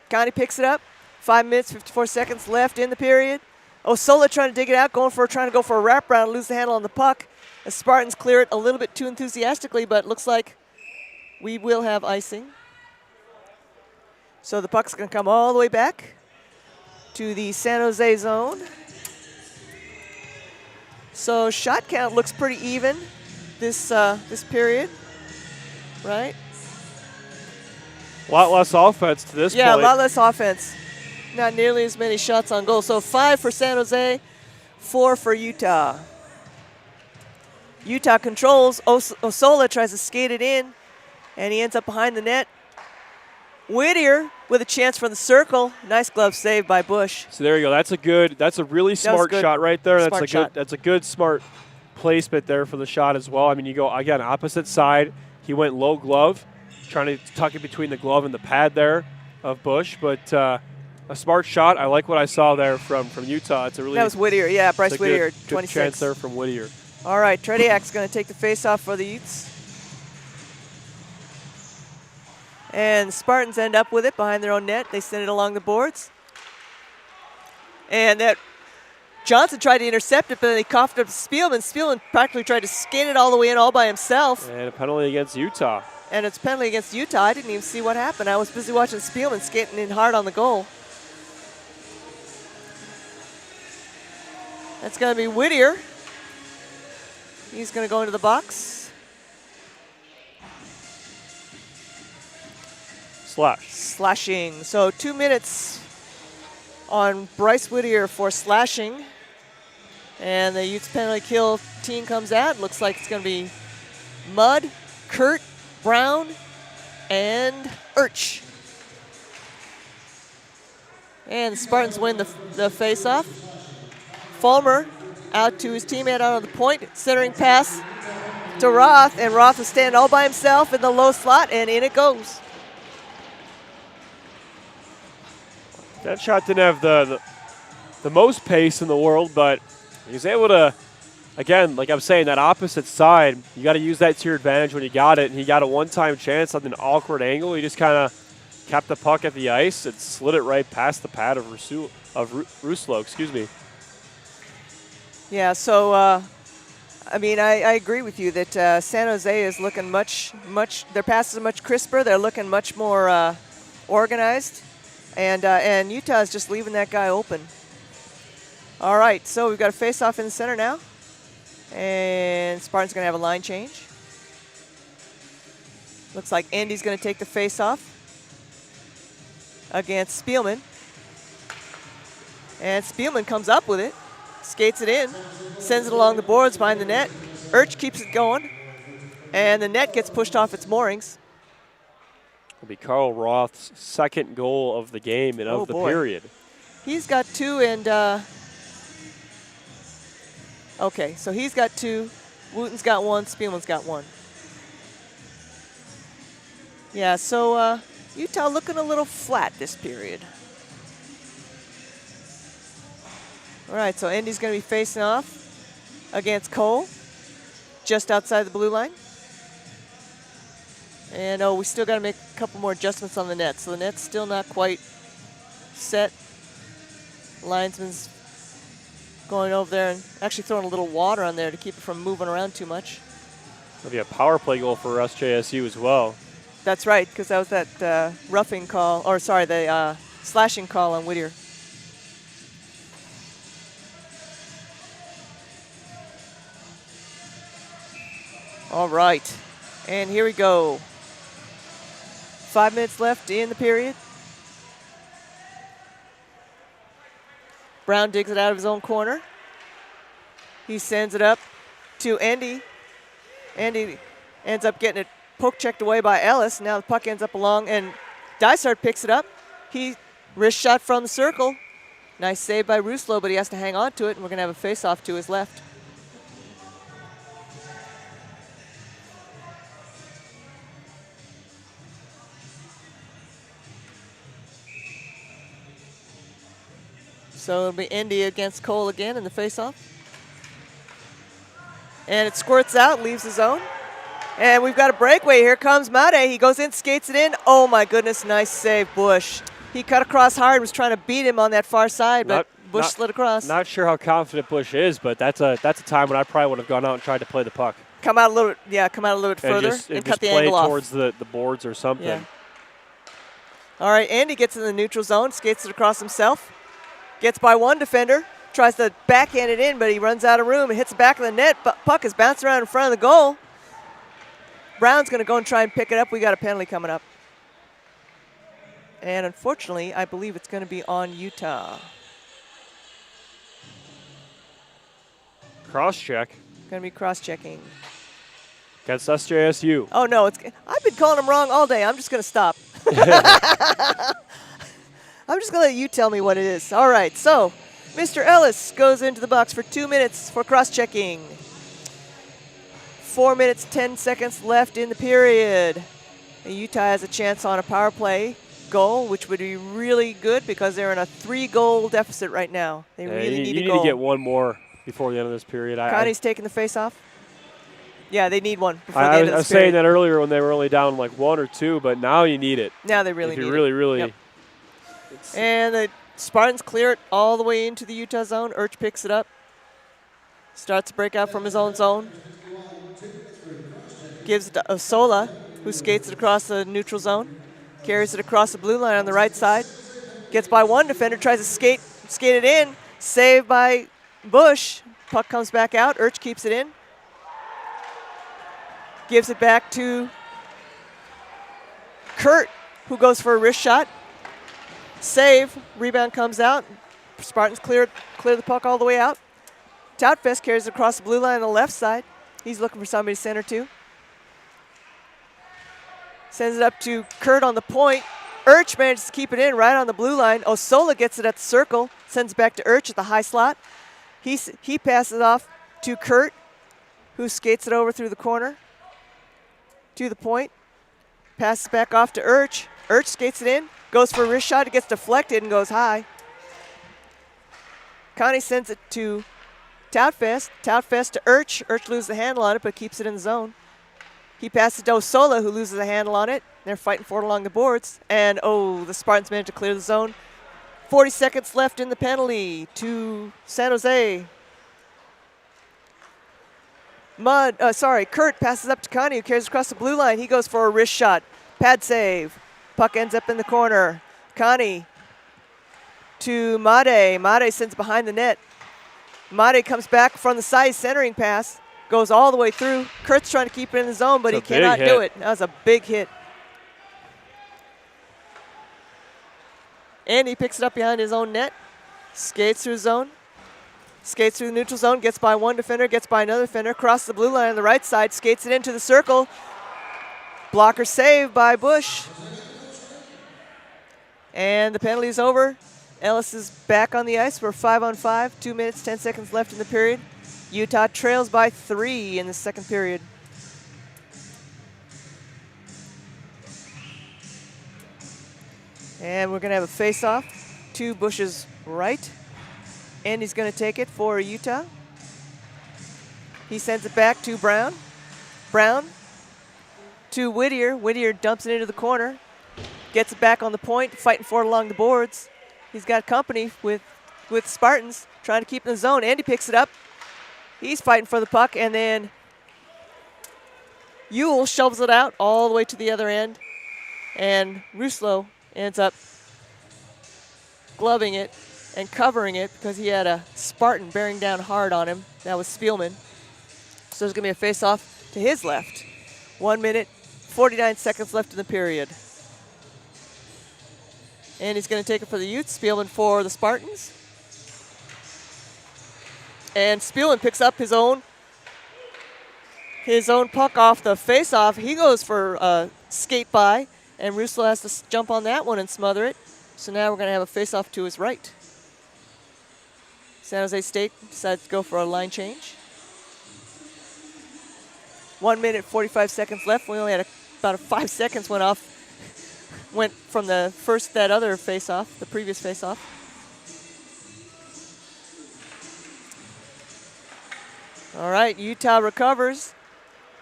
B: Conti picks it up. 5 minutes, 54 seconds left in the period. Osola trying to dig it out, trying to go for a wraparound, lose the handle on the puck. The Spartans clear it a little bit too enthusiastically, but looks like we will have icing. So the puck's going to come all the way back to the San Jose zone. So shot count looks pretty even this period, right?
C: A lot less offense to this point.
B: Yeah, a lot less offense. Not nearly as many shots on goal. So 5 for San Jose, 4 for Utah. Utah controls. Osola tries to skate it in, and he ends up behind the net. Whittier with a chance for the circle. Nice glove save by Bush.
C: So there you go. That's a really smart shot right there. That's a good smart placement there for the shot as well. I mean, you go again opposite side. He went low glove, trying to tuck it between the glove and the pad there of Bush, but a smart shot. I like what I saw there from Utah. It's a really
B: that was Whittier. Yeah, Bryce Whittier,
C: good
B: 26.
C: chance there from Whittier.
B: All right, Tretiak's going to take the face-off for the Utes. And Spartans end up with it behind their own net. They send it along the boards. And that Johnson tried to intercept it, but then he coughed up to Spielman. Spielman practically tried to skate it all the way in all by himself.
C: And a penalty against Utah.
B: And it's a penalty against Utah. I didn't even see what happened. I was busy watching Spielman skating in hard on the goal. That's going to be Whittier. He's going to go into the box. Slashing. So 2 minutes on Bryce Whittier for slashing. And the Utes penalty kill team comes out. Looks like it's going to be Mudd, Kurt, Brown, and Urch. And the Spartans win the face-off. Fulmer out to his teammate out on the point. Centering pass to Roth, and Roth is standing all by himself in the low slot, and in it goes.
C: That shot didn't have the most pace in the world, but he was able to, again, like I'm saying, that opposite side, you got to use that to your advantage when you got it, and he got a one-time chance on an awkward angle. He just kind of kept the puck at the ice and slid it right past the pad of Ruslo, excuse me.
B: Yeah, so, I mean, I agree with you that San Jose is looking much, their passes are much crisper. They're looking much more organized. And Utah is just leaving that guy open. All right, so we've got a face-off in the center now. And Spartan's going to have a line change. Looks like Andy's going to take the face-off against Spielman. And Spielman comes up with it, skates it in, sends it along the boards behind the net. Urch keeps it going, and the net gets pushed off its moorings.
C: It'll be Carl Roth's second goal of the game and of the period.
B: He's got 2 and okay, so he's got 2. Wooten's got 1, Spielman's got 1. Yeah, so Utah looking a little flat this period. All right, so Andy's going to be facing off against Cole, just outside the blue line. And we still got to make a couple more adjustments on the net. So the net's still not quite set. Linesman's going over there and actually throwing a little water on there to keep it from moving around too much.
C: That'll be a power play goal for SJSU as well.
B: That's right, because that was that roughing call, or sorry, the slashing call on Whittier. All right, and here we go. 5 minutes left in the period. Brown digs it out of his own corner. He sends it up to Andy. Andy ends up getting it poke checked away by Ellis. Now the puck ends up along, and Dysart picks it up. He wrist shot from the circle. Nice save by Ruslo, but he has to hang on to it, and we're going to have a face-off to his left. So it'll be Indy against Cole again in the faceoff. And it squirts out, leaves the zone. And we've got a breakaway. Here comes Made. He goes in, skates it in. Oh my goodness, nice save, Bush. He cut across hard, was trying to beat him on that far side, but Bush slid across.
C: Not sure how confident Bush is, but that's a time when I probably would have gone out and tried to play the puck.
B: Come out a little bit further and cut the angle off.
C: Towards the boards or something.
B: Yeah. All right, Andy gets in the neutral zone, skates it across himself, gets by one defender, tries to backhand it in, but he runs out of room and hits the back of the net. But puck is bouncing around in front of the goal. Brown's going to go and try and pick it up. We got a penalty coming up. And unfortunately, I believe it's going to be on Utah.
C: Cross-check.
B: Going to be cross-checking.
C: Against SJSU.
B: Oh, no. I've been calling him wrong all day. I'm just going to stop. I'm just going to let you tell me what it is. All right, so Mr. Ellis goes into the box for 2 minutes for cross-checking. 4 minutes, 10 seconds left in the period. And Utah has a chance on a power play goal, which would be really good because they're in a 3-goal deficit right now. They really need a goal.
C: You need to get one more before the end of this period.
B: Connie's taking the face-off. Yeah, they need one before the end of this period.
C: I was saying that earlier when they were only down like 1 or 2, but now you need it.
B: Now they really need it.
C: Really.
B: Yep. And the Spartans clear it all the way into the Utah zone. Urch picks it up. Starts to break out from his own zone. Gives it to Osola, who skates it across the neutral zone. Carries it across the blue line on the right side. Gets by one defender, tries to skate it in. Saved by Bush. Puck comes back out. Urch keeps it in. Gives it back to Kurt, who goes for a wrist shot. Save. Rebound comes out. Spartans clear the puck all the way out. Toutfest carries it across the blue line on the left side. He's looking for somebody to center to. Sends it up to Kurt on the point. Urch manages to keep it in right on the blue line. Osola gets it at the circle. Sends it back to Urch at the high slot. He passes it off to Kurt, who skates it over through the corner to the point. Passes back off to Urch. Urch skates it in. Goes for a wrist shot. It gets deflected and goes high. Connie sends it to Toutfest. Toutfest to Urch. Urch loses the handle on it, but keeps it in the zone. He passes to Osola, who loses the handle on it. They're fighting for it along the boards. And, the Spartans managed to clear the zone. 40 seconds left in the penalty to San Jose. Kurt passes up to Connie, who carries across the blue line. He goes for a wrist shot. Pad save. Puck ends up in the corner. Connie to Made. Made sends behind the net. Made comes back from the side, centering pass. Goes all the way through. Kurt's trying to keep it in the zone, but he cannot do it. That was a big hit. And he picks it up behind his own net. Skates through the zone. Skates through the neutral zone. Gets by one defender. Gets by another defender. Crosses the blue line on the right side. Skates it into the circle. Blocker save by Bush. And the penalty is over. Ellis is back on the ice. We're 5-on-5. 2 minutes, 10 seconds left in the period. Utah trails by 3 in the second period. And we're going to have a face-off to Bush's right. And he's going to take it for Utah. He sends it back to Brown. Brown to Whittier. Whittier dumps it into the corner. Gets it back on the point, fighting for it along the boards. He's got company with Spartans, trying to keep in the zone. Andy picks it up. He's fighting for the puck, and then Ewell shovels it out all the way to the other end. And Ruslo ends up gloving it and covering it because he had a Spartan bearing down hard on him. That was Spielman. So there's going to be a face-off to his left. 1 minute, 49 seconds left in the period. And he's going to take it for the Utes. Spielman for the Spartans. And Spielman picks up his own puck off the face-off. He goes for a skate by, and Russo has to jump on that one and smother it. So now we're going to have a face-off to his right. San Jose State decides to go for a line change. 1 minute, 45 seconds left. We only had about 5 seconds went from that other face-off, the previous face-off. All right, Utah recovers,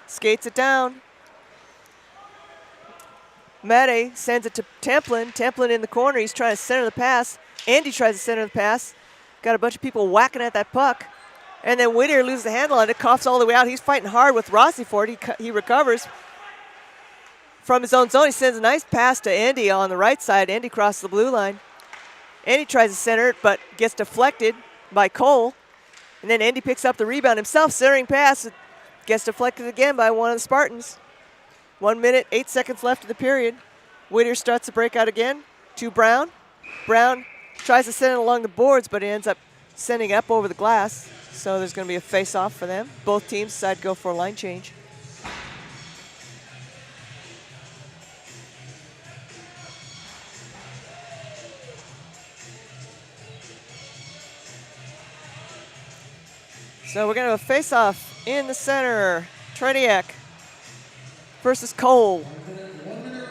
B: skates it down. Mate sends it to Templin. Templin in the corner. He's trying to center the pass. Andy tries to center the pass. Got a bunch of people whacking at that puck. And then Whittier loses the handle on it, coughs all the way out. He's fighting hard with Rossi for it. He recovers from his own zone. He sends a nice pass to Andy on the right side. Andy crosses the blue line. Andy tries to center it, but gets deflected by Cole. And then Andy picks up the rebound himself, centering pass. It gets deflected again by one of the Spartans. 1 minute, 8 seconds left of the period. Whittier starts to break out again to Brown. Brown tries to send it along the boards, but he ends up sending it up over the glass. So there's going to be a face-off for them. Both teams decide to go for a line change. So we're going to have a face-off in the center. Tretiak versus Cole.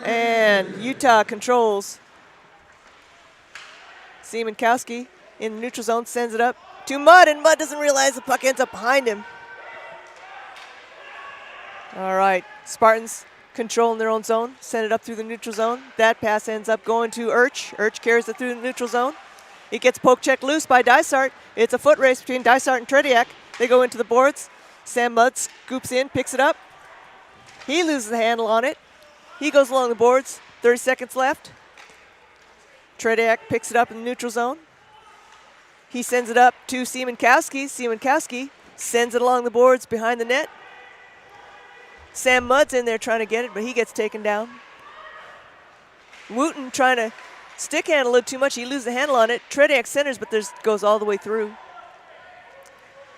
B: And Utah controls. Siemiatkowski in the neutral zone sends it up to Mudd, and Mudd doesn't realize the puck ends up behind him. All right, Spartans controlling their own zone, send it up through the neutral zone. That pass ends up going to Urch. Urch carries it through the neutral zone. He gets poke checked loose by Dysart. It's a foot race between Dysart and Tretiak. They go into the boards. Sam Mudd scoops in, picks it up. He loses the handle on it. He goes along the boards. 30 seconds left. Tretiak picks it up in the neutral zone. He sends it up to Siemiatkowski. Siemiatkowski sends it along the boards behind the net. Sam Mudd's in there trying to get it, but he gets taken down. Wooten trying to stick handle it too much. He loses the handle on it. Tretiak centers, but goes all the way through.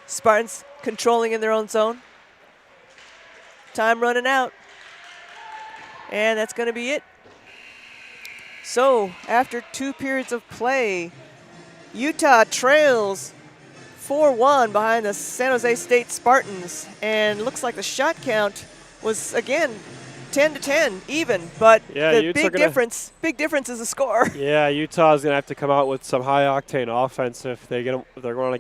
B: Spartans controlling in their own zone. Time running out. And that's going to be it. So, after 2 periods of play, Utah trails 4-1 behind the San Jose State Spartans. And looks like the shot count was, again, 10-10, even. But the big difference is the score.
C: Yeah, Utah's going to have to come out with some high-octane offense if they're going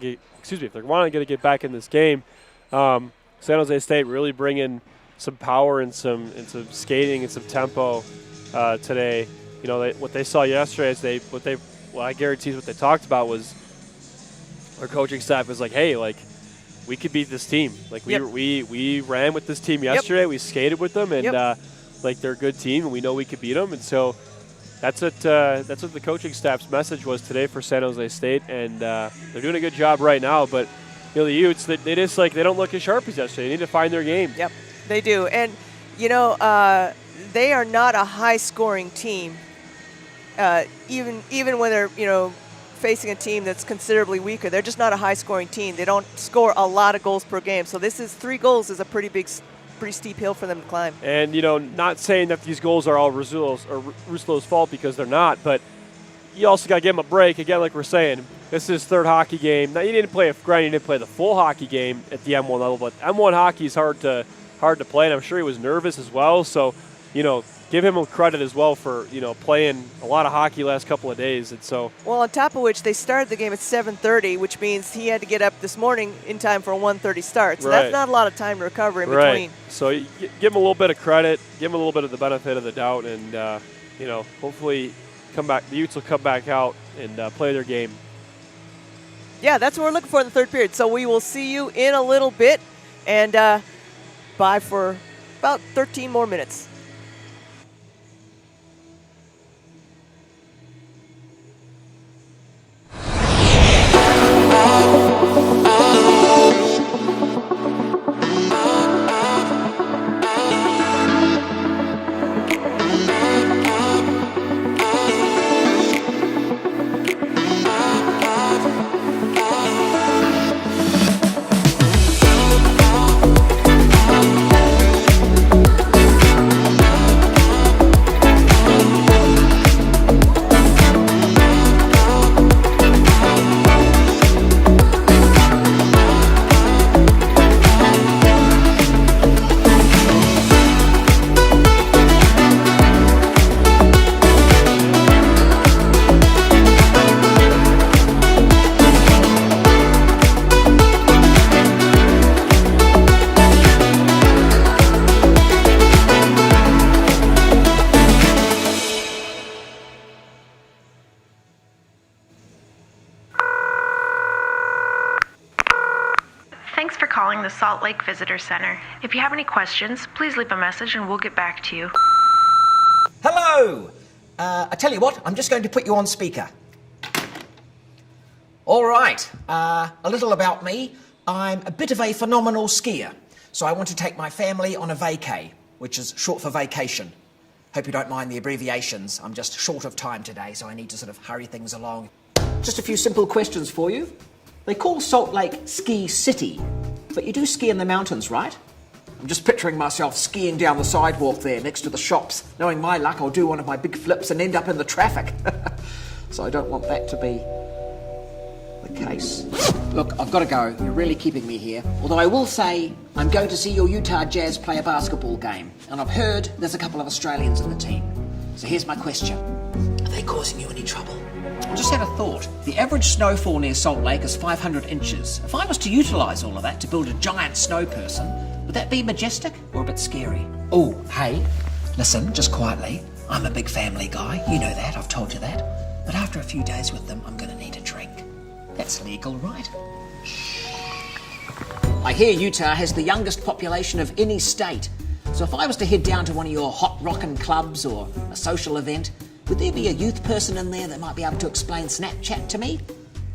C: to get back in this game. San Jose State really bringing some power and some skating and some tempo today. You know, what they saw yesterday is I guarantee what they talked about was our coaching staff was like, hey, like, we could beat this team. Like, we ran with this team yesterday. We skated with them, and like, they're a good team, and we know we could beat them. And so that's what the coaching staff's message was today for San Jose State, and they're doing a good job right now. But you know, the Utes, they don't look as sharp as yesterday. They need to find their game.
B: Yep, they do. And you know, they are not a high-scoring team. Even when they're facing a team that's considerably weaker, they're just not a high-scoring team. They don't score a lot of goals per game. So 3 goals is a pretty steep hill for them to climb. And
C: not saying that these goals are all Russlow's fault, because they're not, but you also got to give him a break. Again, like we're saying, this is his 3rd hockey game. Now, he didn't play the full hockey game at the M1 level, but M1 hockey is hard to play, and I'm sure he was nervous as well. So, give him a credit as well for, playing a lot of hockey last couple of days. And so, well,
B: on top of which, they started the game at 7:30, which means he had to get up this morning in time for a 1:30 start. So that's not a lot of time to recover in between.
C: So give him a little bit of credit, give him a little bit of the benefit of the doubt, and hopefully the Utes will come back out and play their game.
B: Yeah, that's what we're looking for in the 3rd period. So we will see you in a little bit, and bye for about 13 more minutes.
L: calling the Salt Lake Visitor Center. If you have any questions, please leave a message and we'll get back to you.
M: Hello! I tell you what, I'm just going to put you on speaker. All right, a little about me. I'm a bit of a phenomenal skier, so I want to take my family on a vacay, which is short for vacation. Hope you don't mind the abbreviations. I'm just short of time today, so I need to sort of hurry things along. Just a few simple questions for you. They call Salt Lake Ski City, but you do ski in the mountains, right? I'm just picturing myself skiing down the sidewalk there next to the shops. Knowing my luck, I'll do one of my big flips and end up in the traffic. So I don't want that to be the case. Look, I've got to go. You're really keeping me here. Although I will say, I'm going to see your Utah Jazz play a basketball game. And I've heard there's a couple of Australians in the team. So here's my question. Are they causing you any trouble? I just had a thought. The average snowfall near Salt Lake is 500 inches. If I was to utilise all of that to build a giant snow person, would that be majestic or a bit scary? Oh, hey, listen, just quietly. I'm a big family guy. You know that, I've told you that. But after a few days with them, I'm going to need a drink. That's legal, right? Shh. I hear Utah has the youngest population of any state. So if I was to head down to one of your hot rockin' clubs or a social event, would there be a youth person in there that might be able to explain Snapchat to me?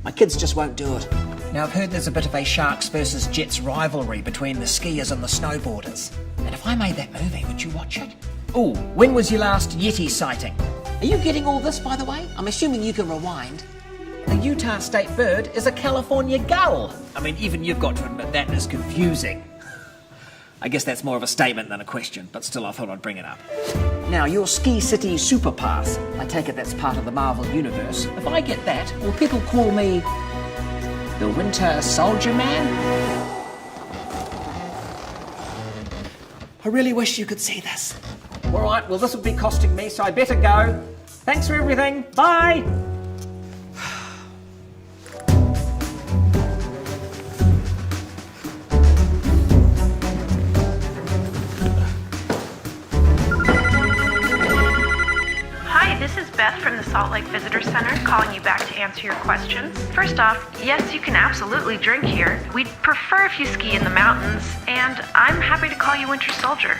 M: My kids just won't do it. Now, I've heard there's a bit of a Sharks versus Jets rivalry between the skiers and the snowboarders. And if I made that movie, would you watch it? Oh, when was your last Yeti sighting? Are you getting all this, by the way? I'm assuming you can rewind. The Utah state bird is a California gull. I mean, even you've got to admit that is confusing. I guess that's more of a statement than a question, but still I thought I'd bring it up. Now, your Ski City Super Pass, I take it that's part of the Marvel Universe. If I get that, will people call me the Winter Soldier Man? I really wish you could see this. All right, well, this will be costing me, so I better go. Thanks for everything. Bye.
L: This is Beth from the Salt Lake Visitor Center calling you back to answer your questions. First off, yes, you can absolutely drink here. We'd prefer if you ski in the mountains, and I'm happy to call you Winter Soldier.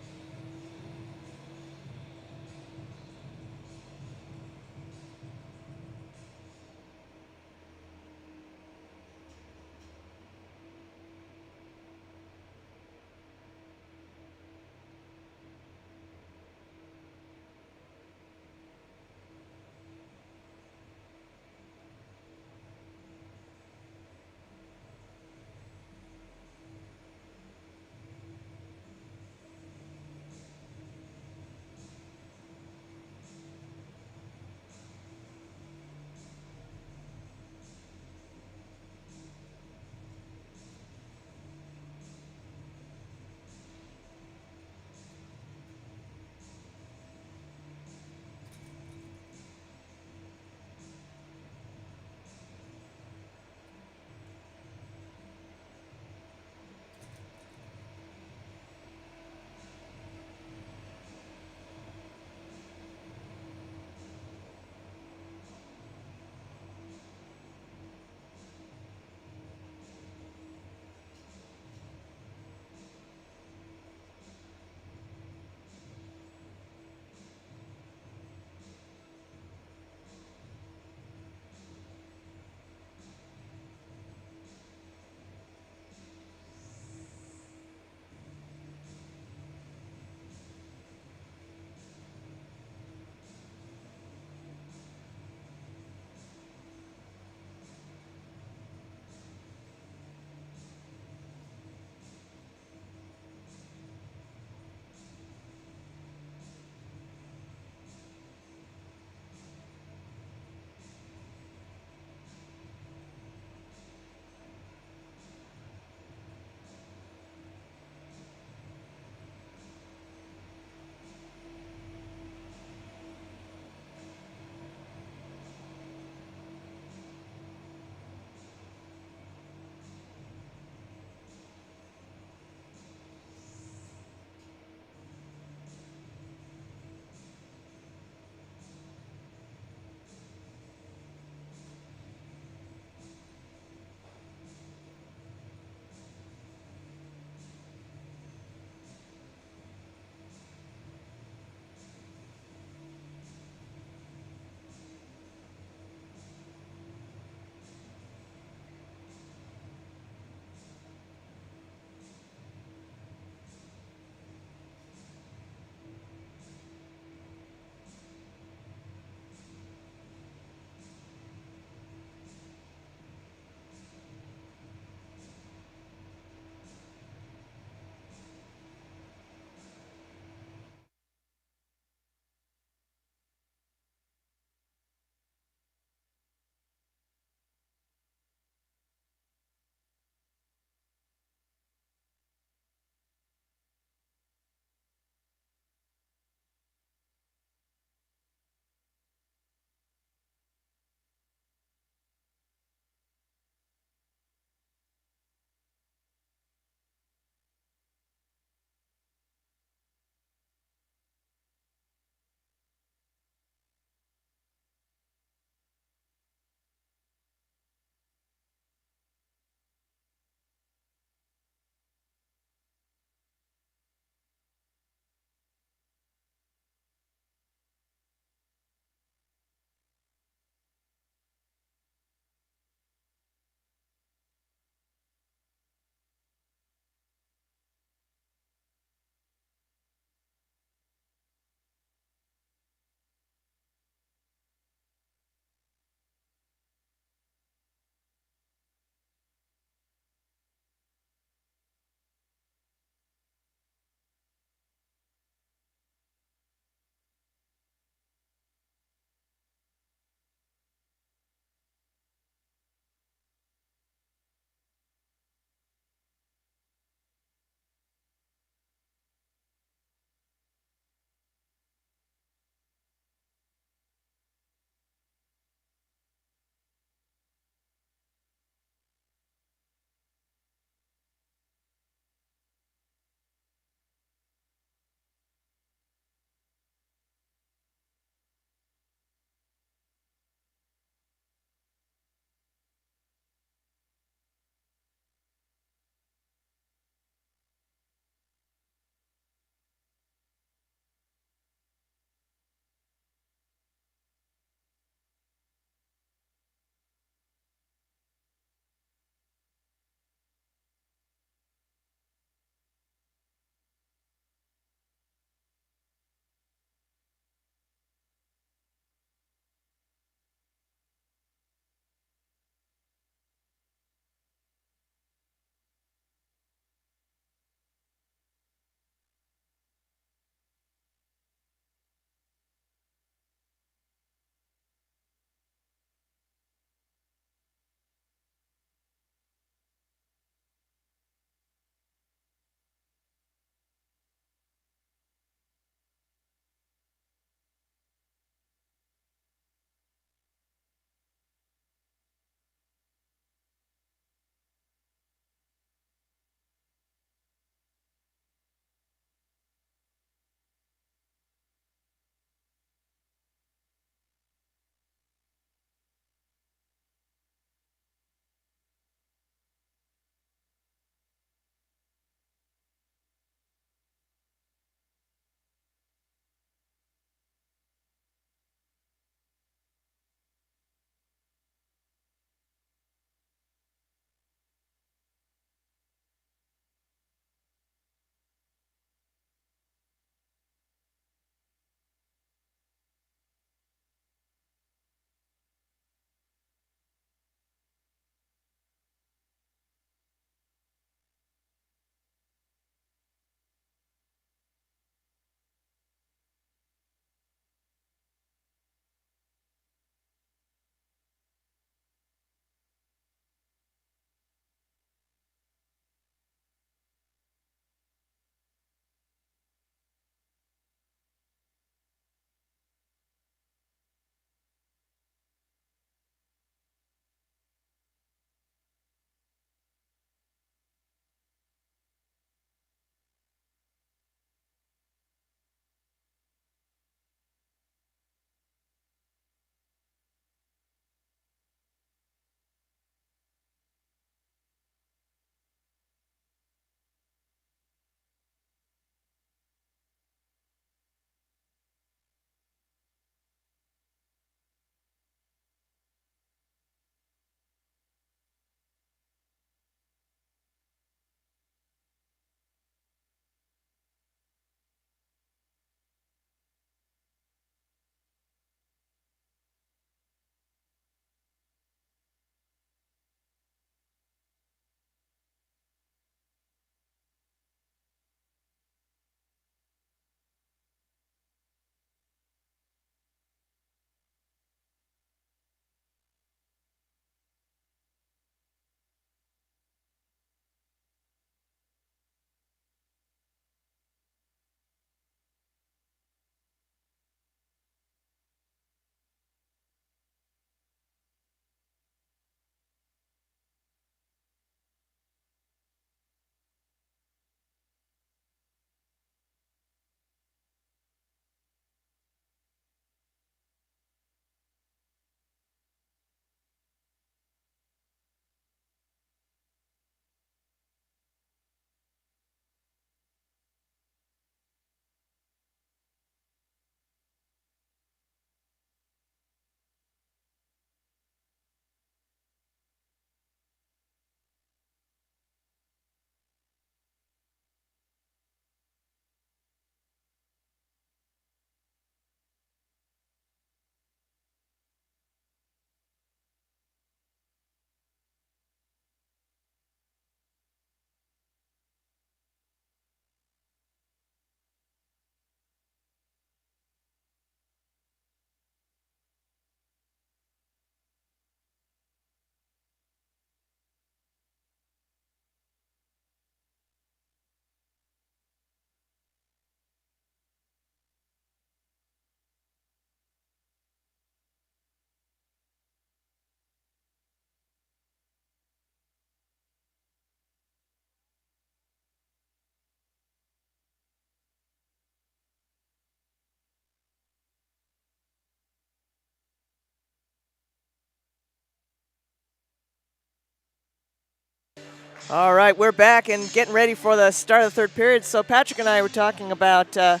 B: All right, we're back and getting ready for the start of the third period. So Patrick and I were talking about, the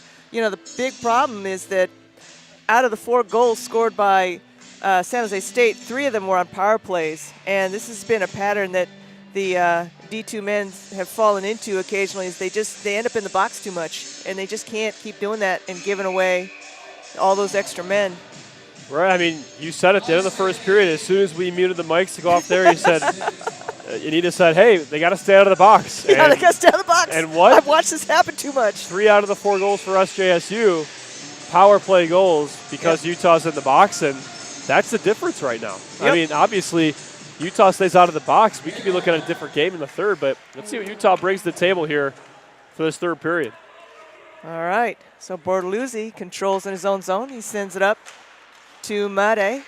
B: big problem is that out of the 4 goals scored by San Jose State, 3 of them were on power plays. And this has been a pattern that the D2 men have fallen into occasionally, is they end up in the box too much, and they just can't keep doing that and giving away all those extra men.
C: Right, I mean, you said at the end of the first period, as soon as we muted the mics to go off there, you said, Anita said, hey, they got to stay out of the box.
B: Yeah, they got to stay out of the box.
C: And what?
B: I've watched this happen too much.
C: 3 out of the 4 goals for SJSU, power play goals because Utah's in the box, and that's the difference right now.
B: Yep.
C: I mean, obviously, Utah stays out of the box. We could be looking at a different game in the third, but let's see what Utah brings to the table here for this third period.
B: All right, so Bortoluzzi controls in his own zone. He sends it up to Made.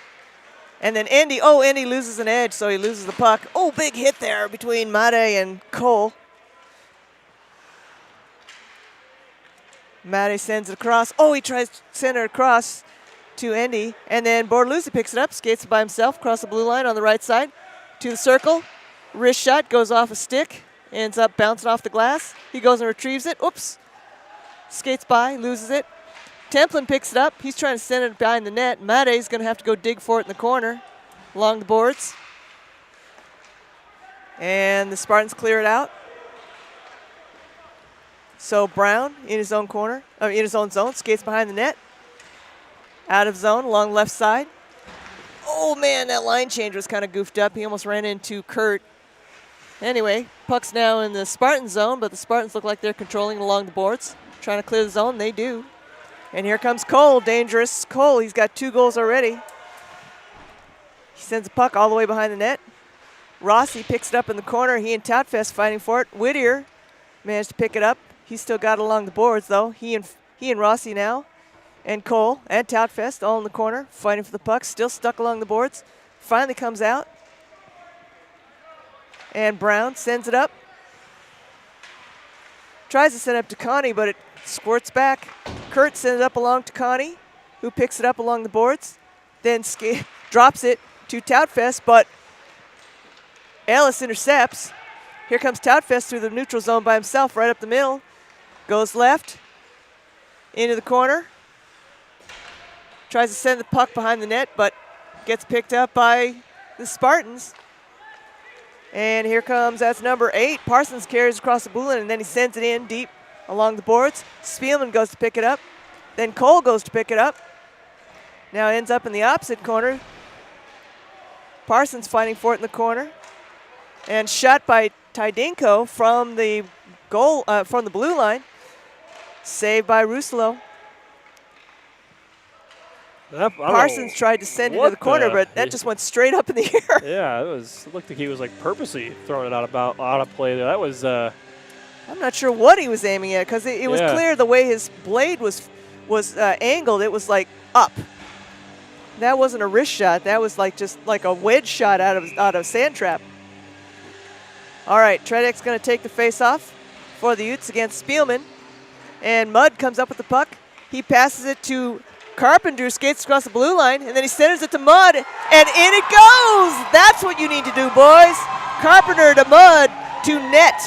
B: And then Andy loses an edge, so he loses the puck. Oh, big hit there between Made and Cole. Made sends it across. Oh, he tries to send it across to Andy. And then Bortoluzzi picks it up, skates it by himself across the blue line on the right side to the circle. Wrist shot goes off a stick, ends up bouncing off the glass. He goes and retrieves it. Oops. Skates by, loses it. Templin picks it up. He's trying to send it behind the net. Made's going to have to go dig for it in the corner along the boards. And the Spartans clear it out. So Brown in his own corner, in his own zone, skates behind the net. Out of zone along the left side. Oh man, that line change was kind of goofed up. He almost ran into Kurt. Anyway, puck's now in the Spartan zone, but the Spartans look like they're controlling along the boards. Trying to clear the zone, they do. And here comes Cole, dangerous. Cole, he's got 2 goals already. He sends a puck all the way behind the net. Rossi picks it up in the corner. He and Toutfest fighting for it. Whittier managed to pick it up. He's still got it along the boards, though. He and Rossi now. And Cole and Toutfest all in the corner, fighting for the puck, still stuck along the boards. Finally comes out. And Brown sends it up. Tries to send it up to Connie, but it squirts back. Kurt sends it up along to Connie, who picks it up along the boards. Then drops it to Toutfest, but Ellis intercepts. Here comes Toutfest through the neutral zone by himself, right up the middle. Goes left, into the corner. Tries to send the puck behind the net, but gets picked up by the Spartans. And here comes, that's number 8. Parsons carries across the blue line, and then he sends it in deep along the boards. Spielman goes to pick it up. Then Cole goes to pick it up. Now ends up in the opposite corner. Parsons fighting for it in the corner. And shot by Tydinko from the goal, from the blue line. Saved by Ruslo. Parsons tried to send it to the corner, but that just went straight up in the air.
C: Yeah, it looked like he was like purposely throwing it out of play there. That was.
B: I'm not sure what he was aiming at because it was clear the way his blade was angled. It was like up. That wasn't a wrist shot. That was like just like a wedge shot out of sand trap. All right, Tredek's going to take the face off for the Utes against Spielman, and Mudd comes up with the puck. He passes it to Carpenter, skates across the blue line, and then he sends it to Mudd, and in it goes! That's what you need to do, boys. Carpenter to Mudd to net.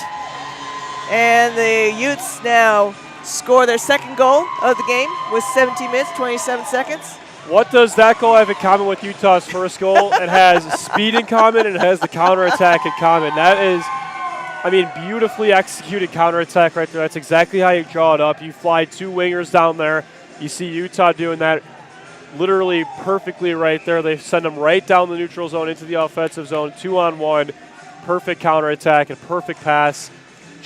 B: And the Utes now score their second goal of the game with 17 minutes, 27 seconds.
C: What does that goal have in common with Utah's first goal? It has speed in common and it has the counterattack in common. That is, I mean, beautifully executed counterattack right there. That's exactly how you draw it up. You fly 2 wingers down there. You see Utah doing that literally perfectly right there. They send them right down the neutral zone into the offensive zone, 2-on-1. Perfect counterattack and perfect pass.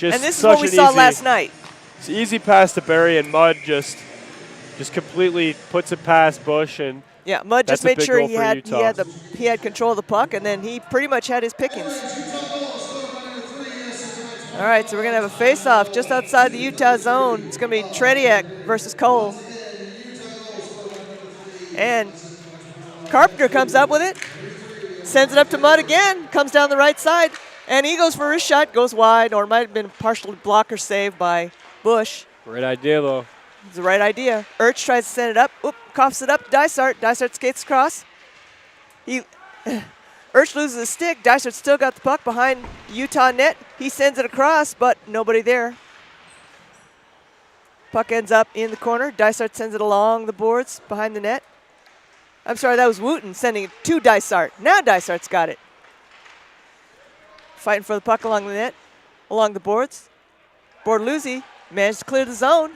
B: And this is what we saw last night.
C: It's an easy pass to Barry, and Mudd just completely puts it past Bush. And
B: yeah, Mudd just made sure he had control of the puck, and then he pretty much had his pickings. All right, so we're going to have a face-off just outside the Utah zone. It's going to be Trediak versus Cole. And Carpenter comes up with it, sends it up to Mudd again, comes down the right side, and he goes for a wrist shot, goes wide, or it might have been partially blocker saved by Bush.
C: Great idea, though.
B: It's the right idea. Urch tries to send it up. Oop, coughs it up. Dysart. Dysart skates across. Urch loses a stick. Dysart still got the puck behind the Utah net. He sends it across, but nobody there. Puck ends up in the corner. Dysart sends it along the boards behind the net. I'm sorry, that was Wooten sending it to Dysart. Now Dysart's got it. Fighting for the puck along the net, along the boards. Bortoluzzi managed to clear the zone.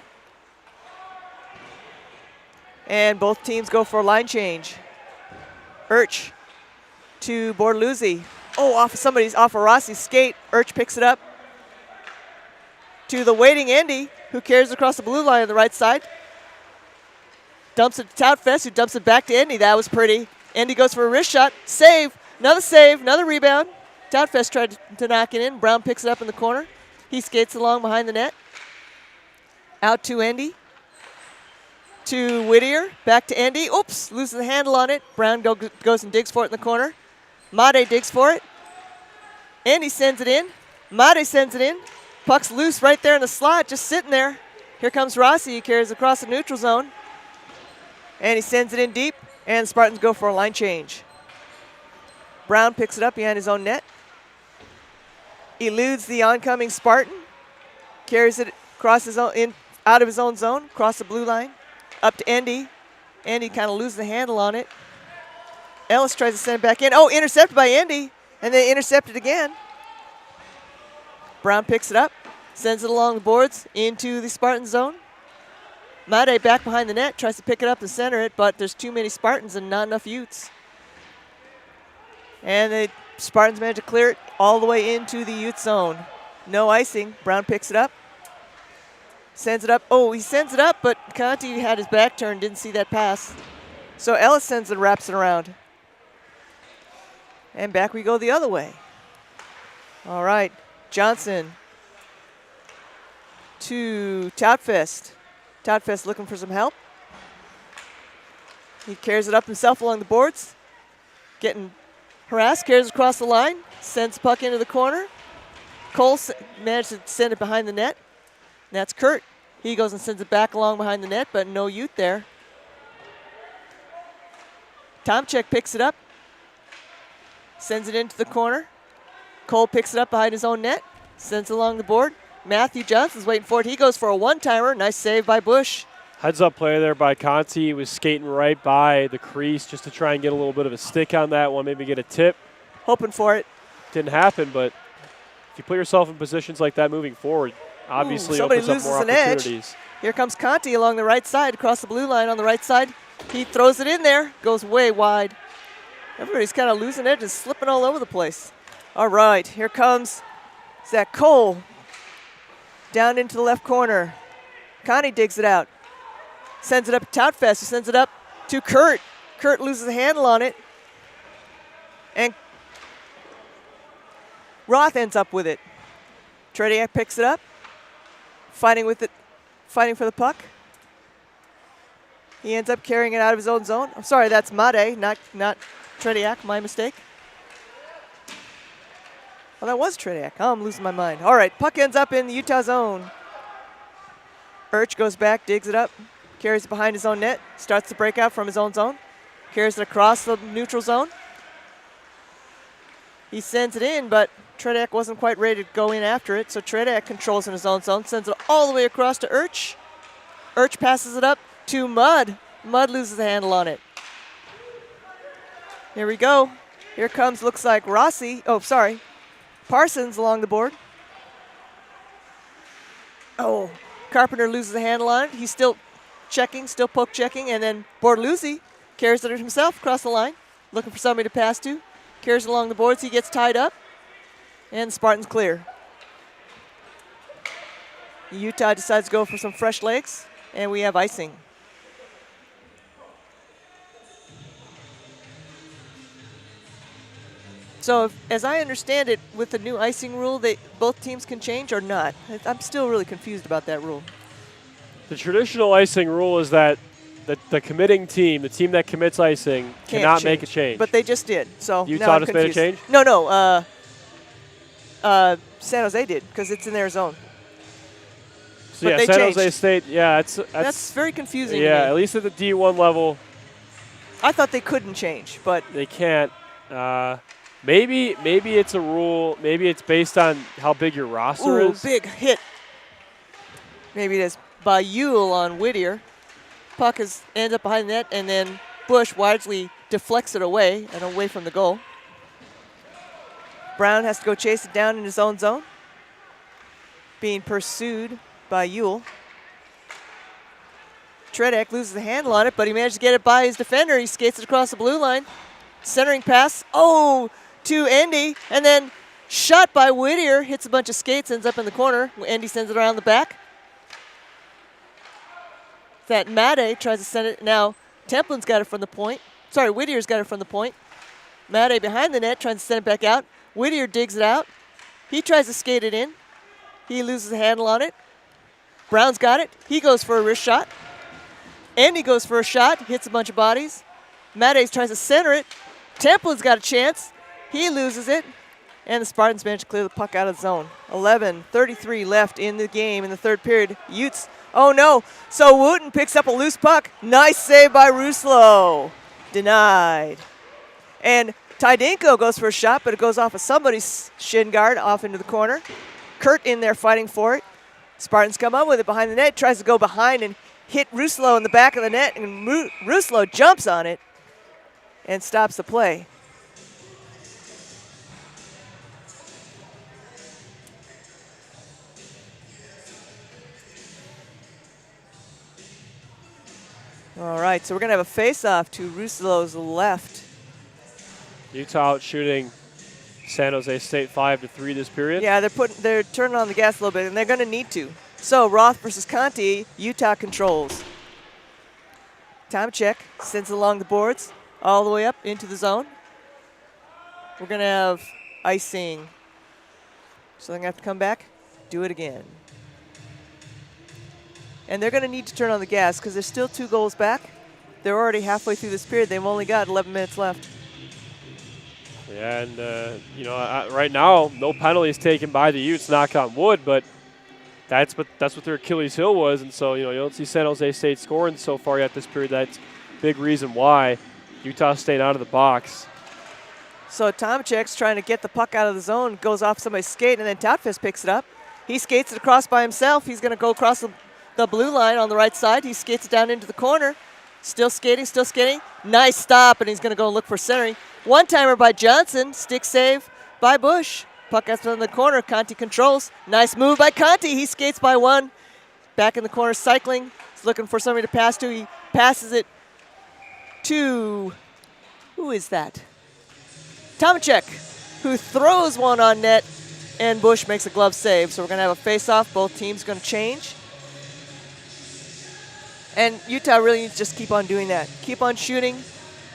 B: And both teams go for a line change. Urch to Bortoluzzi. Oh, off of Rossi's skate. Urch picks it up to the waiting Andy, who carries across the blue line on the right side. Dumps it to Toutfest, who dumps it back to Andy. That was pretty. Andy goes for a wrist shot. Save. Another rebound. Toutfest tried to knock it in. Brown picks it up in the corner. He skates along behind the net. Out to Andy. To Whittier. Back to Andy. Oops, loses the handle on it. Brown goes and digs for it in the corner. Made digs for it. Andy sends it in. Made sends it in. Puck's loose right there in the slot, just sitting there. Here comes Rossi. He carries across the neutral zone. And he sends it in deep, and the Spartans go for a line change. Brown picks it up behind his own net. Eludes the oncoming Spartan. Carries it across his own, out of his own zone, across the blue line. Up to Andy. Andy kind of loses the handle on it. Ellis tries to send it back in. Oh, intercepted by Andy, and then intercepted again. Brown picks it up, sends it along the boards into the Spartan zone. Made back behind the net, tries to pick it up and center it, but there's too many Spartans and not enough Utes. And the Spartans manage to clear it all the way into the Ute zone. No icing. Brown picks it up. Sends it up. Oh, he sends it up, but Conti had his back turned, didn't see that pass. So Ellis sends it, wraps it around. And back we go the other way. All right. Johnson to Toutfest. Toutfest looking for some help. He carries it up himself along the boards. Getting harassed, carries across the line, sends the puck into the corner. Cole managed to send it behind the net. And that's Kurt. He goes and sends it back along behind the net, but no Ute there. Tomchek picks it up. Sends it into the corner. Cole picks it up behind his own net. Sends it along the board. Matthew Johnson's waiting for it. He goes for a one-timer. Nice save by Bush.
C: Heads-up play there by Conti. He was skating right by the crease just to try and get a little bit of a stick on that one, maybe get a tip.
B: Hoping for it.
C: Didn't happen, but if you put yourself in positions like that moving forward, obviously opens up more opportunities.
B: Edge. Here comes Conti along the right side, across the blue line on the right side. He throws it in there, goes way wide. Everybody's kind of losing edges, slipping all over the place. All right, here comes Zach Cole. Down into the left corner. Conti digs it out. Sends it up to Toutfest, who sends it up to Kurt. Kurt loses the handle on it. And Roth ends up with it. Trediak picks it up. Fighting with it, fighting for the puck. He ends up carrying it out of his own zone. I'm sorry, that's Made, not Trediak, my mistake. Oh, that was Trediak. Oh, I'm losing my mind. All right, puck ends up in the Utah zone. Urch goes back, digs it up, carries it behind his own net, starts to break out from his own zone, carries it across the neutral zone. He sends it in, but Trediak wasn't quite ready to go in after it, so Trediak controls in his own zone, sends it all the way across to Urch. Urch passes it up to Mudd. Mudd loses the handle on it. Here we go. Here comes, looks like Rossi. Oh, sorry. Parsons along the board. Oh, Carpenter loses the handle on it. He's still checking, still poke checking, and then Bortoluzzi carries it himself across the line, looking for somebody to pass to. Carries it along the boards. He gets tied up, and Spartans clear. Utah decides to go for some fresh legs, and we have icing. So, as I understand it, with the new icing rule, both teams can change or not. I'm still really confused about that rule.
C: The traditional icing rule is that the committing team, the team that commits icing, cannot make a change.
B: But they just did. So
C: Utah just made a change?
B: No. San Jose did, because it's in their zone.
C: So yeah, San Jose State, yeah,
B: that's very confusing.
C: Yeah, at least at the D1 level.
B: I thought they couldn't change, but
C: they can't. Maybe it's a rule. Maybe it's based on how big your roster
B: Ooh,
C: is.
B: big hit. Maybe it is by Yule on Whittier. Puck ends up behind the net, and then Bush wisely deflects it away and away from the goal. Brown has to go chase it down in his own zone. Being pursued by Yule. Tredek loses the handle on it, but he managed to get it by his defender. He skates it across the blue line. Centering pass. Oh, to Endy, and then shot by Whittier. Hits a bunch of skates, ends up in the corner. Endy sends it around the back. That Made tries to send it. Now, Templin's got it from the point. Sorry, Whittier's got it from the point. Made behind the net, trying to send it back out. Whittier digs it out. He tries to skate it in. He loses the handle on it. Brown's got it. He goes for a wrist shot. Andy goes for a shot, hits a bunch of bodies. Made tries to center it. Templin's got a chance. He loses it. And the Spartans manage to clear the puck out of the zone. 11:33 left in the game in the third period. Utes, oh no. So Wooten picks up a loose puck. Nice save by Ruslo. Denied. And Tydinko goes for a shot, but it goes off of somebody's shin guard off into the corner. Kurt in there fighting for it. Spartans come up with it behind the net. Tries to go behind and hit Ruslo in the back of the net. And Ruslo jumps on it and stops the play. All right, so we're going to have a face-off to Ruslo's left.
C: Utah out shooting San Jose State 5-3 this period.
B: Yeah, they're turning on the gas a little bit, and they're going to need to. So Roth versus Conti, Utah controls. Time check, sends it along the boards, all the way up into the zone. We're going to have icing. So they're going to have to come back, do it again. And they're going to need to turn on the gas because they're still 2 goals back. They're already halfway through this period. They've only got 11 minutes left.
C: Yeah, and right now, no penalties taken by the Utes, knock on wood, but that's what their Achilles heel was, and so you don't see San Jose State scoring so far yet this period. That's a big reason why Utah's staying out of the box.
B: So Tomachek's trying to get the puck out of the zone, goes off somebody's skate, and then Toutfist picks it up. He skates it across by himself. He's going to go across the blue line on the right side. He skates it down into the corner. Still skating, still skating. Nice stop, and he's going to go look for centering. One-timer by Johnson. Stick save by Bush. Puck gets in the corner. Conti controls. Nice move by Conti. He skates by one. Back in the corner, cycling. He's looking for somebody to pass to. He passes it to, who is that? Tomachek, who throws one on net, and Bush makes a glove save. So we're going to have a face-off. Both teams going to change. And Utah really needs to just keep on doing that. Keep on shooting,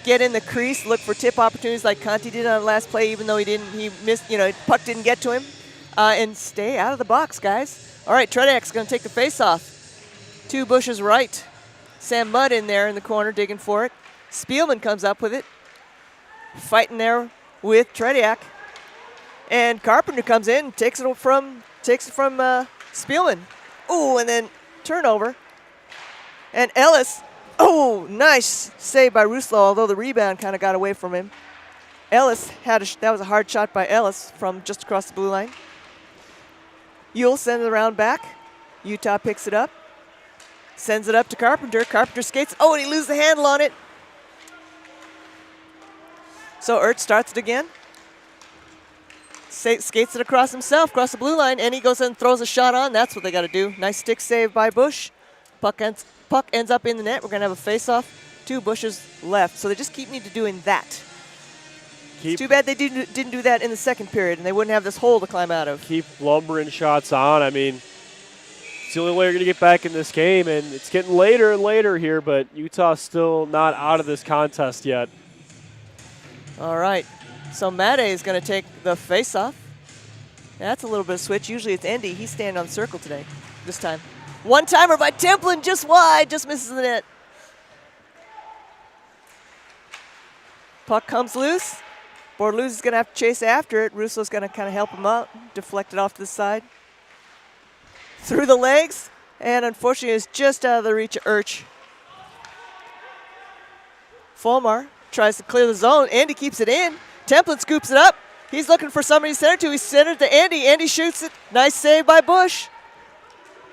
B: get in the crease, look for tip opportunities like Conti did on the last play, even though he missed, puck didn't get to him. And stay out of the box, guys. All right, Tredek's going to take the face-off. To Bush's right. Sam Mudd in there in the corner digging for it. Spielman comes up with it. Fighting there with Trediak. And Carpenter comes in, takes it from Spielman. Ooh, and then turnover. And Ellis, oh, nice save by Ruslo, although the rebound kind of got away from him. Ellis that was a hard shot by Ellis from just across the blue line. Yule sends it around back. Utah picks it up. Sends it up to Carpenter. Carpenter skates. Oh, and he loses the handle on it. So Ertz starts it again. Skates it across himself, across the blue line, and he goes and throws a shot on. That's what they got to do. Nice stick save by Bush. Puck ends up in the net. We're going to have a face-off to Bush's left. So they just keep needing to doing that. It's too bad they didn't do that in the second period, and they wouldn't have this hole to climb out of.
C: Keep lumbering shots on. I mean, it's the only way you're going to get back in this game, and it's getting later and later here, but Utah's still not out of this contest yet.
B: All right. So Made is going to take the face-off. That's a little bit of switch. Usually it's Endy. He's standing on the circle today, this time. One-timer by Templin, just wide, just misses the net. Puck comes loose. Bordeluz is going to have to chase after it. Russo's going to kind of help him out, deflect it off to the side. Through the legs, and unfortunately it's just out of the reach of Urch. Fulmar tries to clear the zone. Andy keeps it in. Templin scoops it up. He's looking for somebody to center to. He's centered to Andy. Andy shoots it. Nice save by Bush.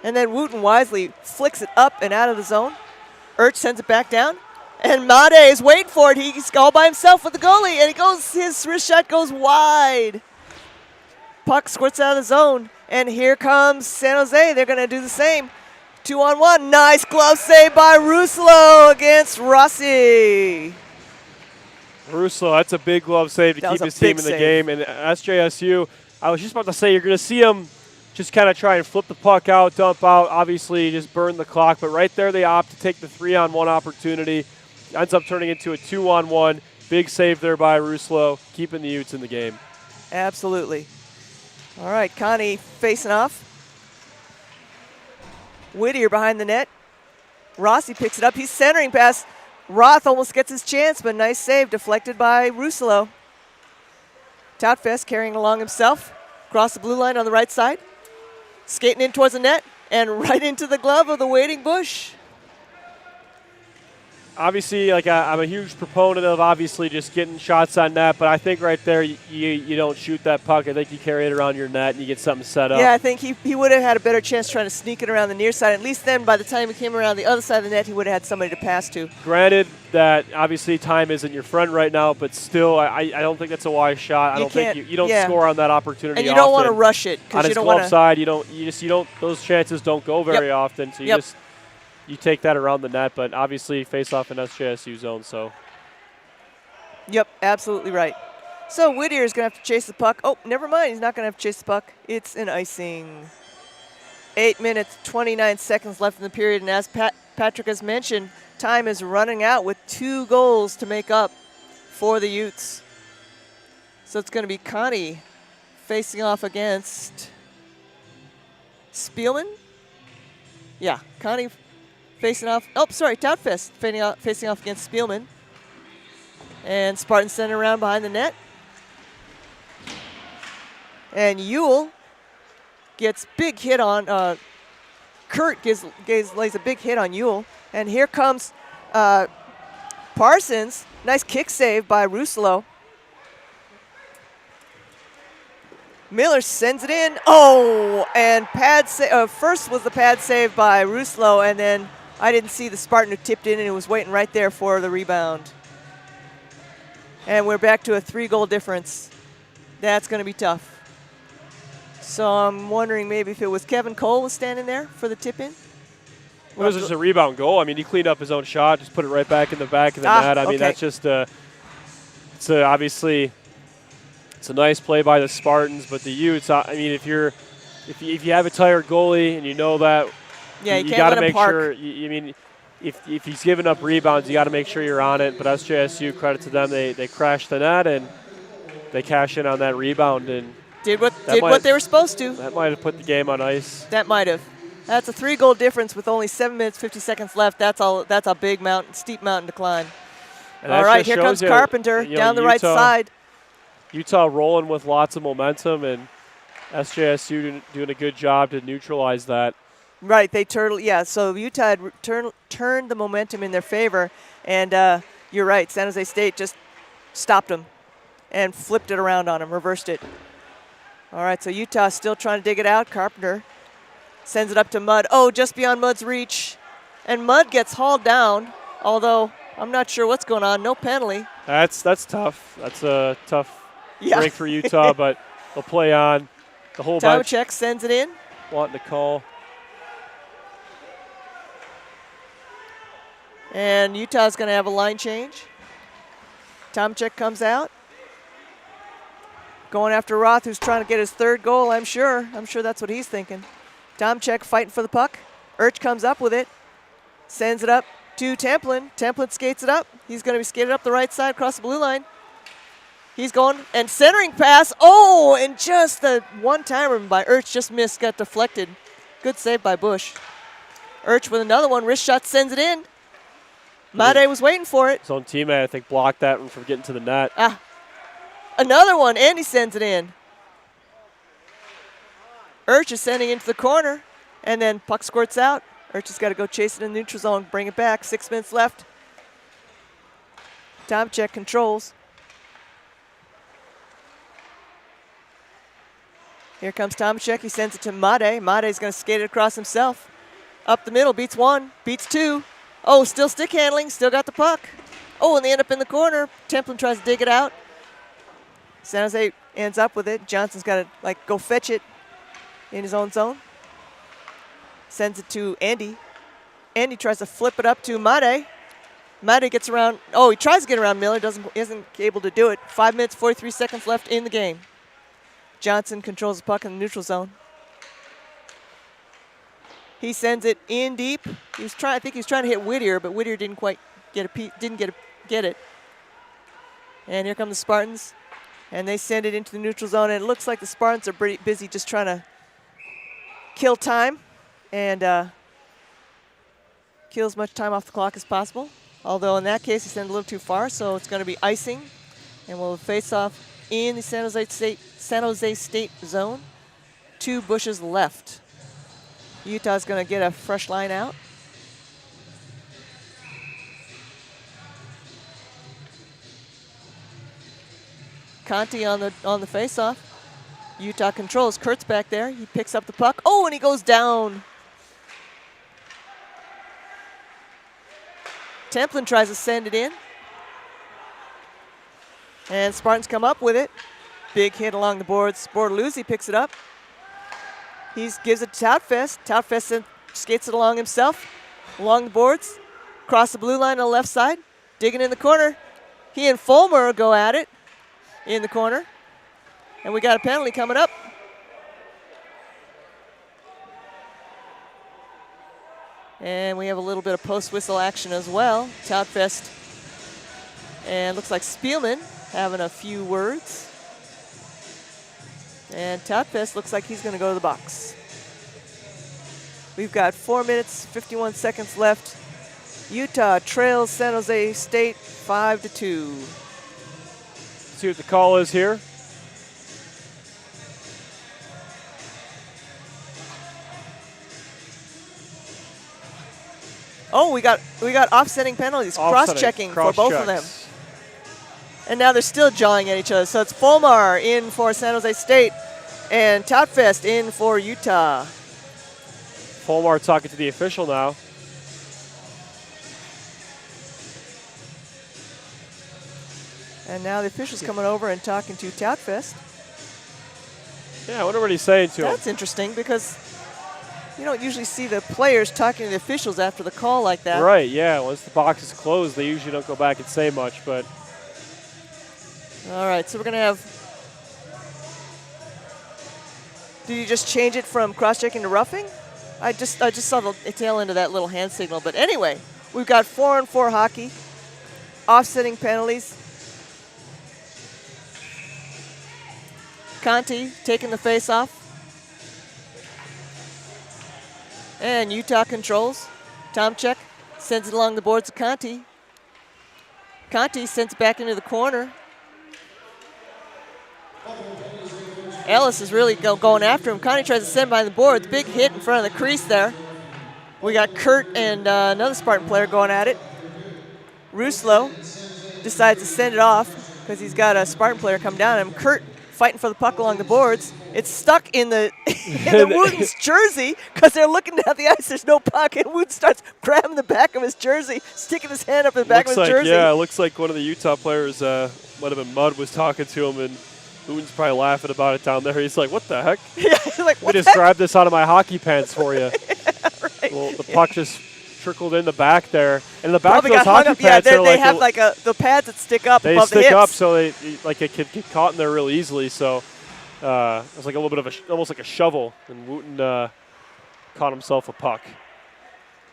B: And then Wooten wisely flicks it up and out of the zone. Urch sends it back down. And Made is waiting for it. He's all by himself with the goalie. And his wrist shot goes wide. Puck squirts out of the zone. And here comes San Jose. They're going to do the same. 2-on-1. Nice glove save by Ruslo against Rossi.
C: Ruslo, that's a big glove save to keep his team in the game. And SJSU, I was just about to say, you're going to see him just kind of try and flip the puck out, dump out, obviously just burn the clock. But right there they opt to take the 3-on-1 opportunity. Ends up turning into a 2-on-1. Big save there by Ruslo, keeping the Utes in the game.
B: Absolutely. All right, Connie facing off. Whittier behind the net. Rossi picks it up. He's centering pass. Roth almost gets his chance, but nice save deflected by Ruslo. Toutfest carrying along himself. Across the blue line on the right side. Skating in towards the net and right into the glove of the waiting Bush.
C: Obviously, I'm a huge proponent of obviously just getting shots on net, but I think right there you don't shoot that puck. I think you carry it around your net and you get something set up.
B: Yeah, I think he would have had a better chance trying to sneak it around the near side. At least then, by the time he came around the other side of the net, he would have had somebody to pass to.
C: Granted that obviously time isn't your friend right now, but still, I don't think that's a wise shot. I don't think you don't score on that opportunity.
B: And you don't want to rush it
C: on
B: because
C: his
B: you don't
C: glove
B: want to.
C: side. You don't. Those chances don't go very often. So you take that around the net, but obviously face off in SJSU zone. So.
B: Yep, absolutely right. So Whittier is going to have to chase the puck. Oh, never mind. He's not going to have to chase the puck. It's an icing. 8 minutes, 29 seconds left in the period. And as Patrick has mentioned, time is running out with 2 goals to make up for the Utes. So it's going to be Connie facing off against Spielman. Yeah, Connie facing off. Oh, sorry, Toutfest facing off against Spielman. And Spartan sent around behind the net. And Ewell gets big hit on. Kurt lays a big hit on Ewell. And here comes Parsons. Nice kick save by Ruslo. Miller sends it in. Oh, and first was the pad save by Ruslo, and then I didn't see the Spartan who tipped in and was waiting right there for the rebound. And we're back to a 3-goal difference. That's going to be tough. So I'm wondering maybe if it was Kevin Cole was standing there for the tip in.
C: Well, it was just a rebound goal. I mean, he cleaned up his own shot, just put it right back in the back of the net. I mean, that's just obviously it's a nice play by the Spartans, but the Utes. I mean, if you have a tired goalie and you know that,
B: yeah,
C: you got to make sure. I mean, if he's giving up rebounds, you got to make sure you're on it. But SJSU, credit to them, they crashed the net and they cash in on that rebound and
B: did what they were supposed to.
C: That might have put the game on ice.
B: That might have. That's a 3-goal difference with only 7 minutes 50 seconds left. That's a big steep mountain to climb. All right, here comes Carpenter down the right side.
C: Utah rolling with lots of momentum, and SJSU doing a good job to neutralize that.
B: Right, so Utah had turned the momentum in their favor, and you're right, San Jose State just stopped them and flipped it around on them, reversed it. All right, so Utah still trying to dig it out. Carpenter sends it up to Mudd. Oh, just beyond Mudd's reach. And Mudd gets hauled down, although I'm not sure what's going on. No penalty.
C: That's tough. That's a tough break for Utah, but they'll play on. The whole bench.
B: Tomachek sends it in.
C: Wanting to call.
B: And Utah's going to have a line change. Tomachek comes out. Going after Roth, who's trying to get his 3rd goal, I'm sure. I'm sure that's what he's thinking. Tomachek fighting for the puck. Urch comes up with it. Sends it up to Templin. Templin skates it up. He's going to be skated up the right side across the blue line. He's going, and centering pass. Oh, and just the one-timer by Urch just missed, got deflected. Good save by Bush. Urch with another one. Wrist shot sends it in. Made was waiting for it.
C: His own teammate, I think, blocked that from getting to the net.
B: Another one. Andy sends it in. Urch is sending into the corner, and then puck squirts out. Urch has got to go chase it in the neutral zone, bring it back. 6 minutes left. Tomachek controls. Here comes Tomczyk. He sends it to Made. Made's going to skate it across himself. Up the middle, beats one, beats two. Oh, still stick handling, still got the puck. Oh, and they end up in the corner. Templin tries to dig it out. San Jose ends up with it. Johnson's got to go fetch it in his own zone. Sends it to Andy. Andy tries to flip it up to Made. Made gets around. Oh, he tries to get around Miller. Isn't able to do it. 5 minutes, 43 seconds left in the game. Johnson controls the puck in the neutral zone. He sends it in deep. I think he was trying to hit Whittier, but Whittier didn't quite get it. And here come the Spartans, and they send it into the neutral zone. And it looks like the Spartans are pretty busy just trying to kill time and kill as much time off the clock as possible. Although in that case, he sent it a little too far, so it's going to be icing, and we'll face off in the San Jose State zone. 2 bushes left. Utah's going to get a fresh line out. Conti on the face-off. Utah controls. Kurt's back there. He picks up the puck. Oh, and he goes down. Templin tries to send it in. And Spartans come up with it. Big hit along the boards. Bortoluzzi picks it up. He gives it to Toutfest. Toutfest skates it along himself, along the boards, across the blue line on the left side, digging in the corner. He and Fulmer go at it in the corner. And we got a penalty coming up. And we have a little bit of post-whistle action as well. Toutfest and looks like Spielman having a few words. And Toutfest looks like he's going to go to the box. We've got 4 minutes, 51 seconds left. Utah trails San Jose State 5-2.
C: See what the call is here.
B: Oh, we got offsetting penalties, cross-checking for both of them. And now they're still jawing at each other. So it's Fulmar in for San Jose State and Toutfest in for Utah.
C: Fulmar talking to the official now.
B: And now the official's coming over and talking to Toutfest.
C: Yeah, I wonder what he's saying to him.
B: That's interesting because you don't usually see the players talking to the officials after the call like that.
C: Right, yeah. Once the box is closed, they usually don't go back and say much, but...
B: All right, so we're going to have... Did you just change it from cross-checking to roughing? I just saw the tail end of that little hand signal. But anyway, we've got 4-on-4 hockey, offsetting penalties. Conti taking the face-off. And Utah controls. Tomczyk sends it along the boards to Conti. Conti sends it back into the corner. Ellis is really going after him. Conti tries to send behind the boards. Big hit in front of the crease there. We got Kurt and another Spartan player going at it. Ruslo decides to send it off because he's got a Spartan player come down on him. Kurt fighting for the puck along the boards. It's stuck in the Wooten's jersey because they're looking down the ice. There's no puck, and Wooten starts grabbing the back of his jersey, sticking his hand up in the back of his jersey.
C: Yeah, it looks like one of the Utah players, might have been Mudd, was talking to him, and Wooten's probably laughing about it down there. He's like, what the heck?
B: Yeah, he's like, what
C: we just grabbed this out of my hockey pants for you. Yeah, right. Well, the puck just trickled in the back there. And the back of those hockey pads,
B: yeah, they have the pads that stick up above the hips.
C: They stick up so it could get caught in there real easily. So it was like a little bit of almost like a shovel, and Wooten caught himself a puck.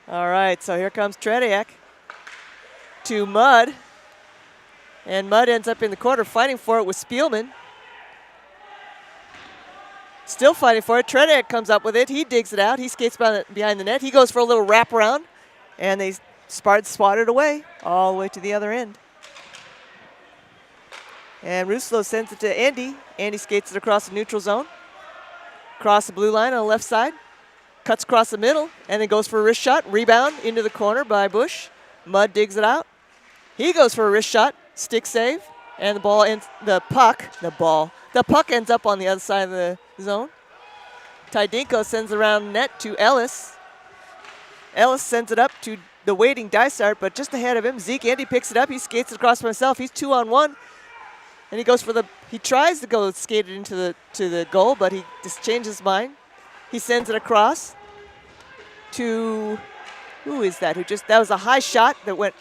B: All right, so here comes Tretiak to Mudd. And Mudd ends up in the corner fighting for it with Spielman. Still fighting for it. Tretiak comes up with it. He digs it out. He skates behind the net. He goes for a little wraparound, and they swat it away all the way to the other end. And Ruslo sends it to Andy. Andy skates it across the neutral zone, across the blue line on the left side, cuts across the middle, and then goes for a wrist shot. Rebound into the corner by Bush. Mudd digs it out. He goes for a wrist shot, stick save, and the The puck ends up on the other side of the zone. Tydinko sends it around net to Ellis. Ellis sends it up to the waiting Dysart, but just ahead of him, Zeke Andy picks it up. He skates it across by himself. He's 2-on-1, and he goes for the. He tries to go skate it into the goal, but he just changes his mind. He sends it across to who is that? That was a high shot that went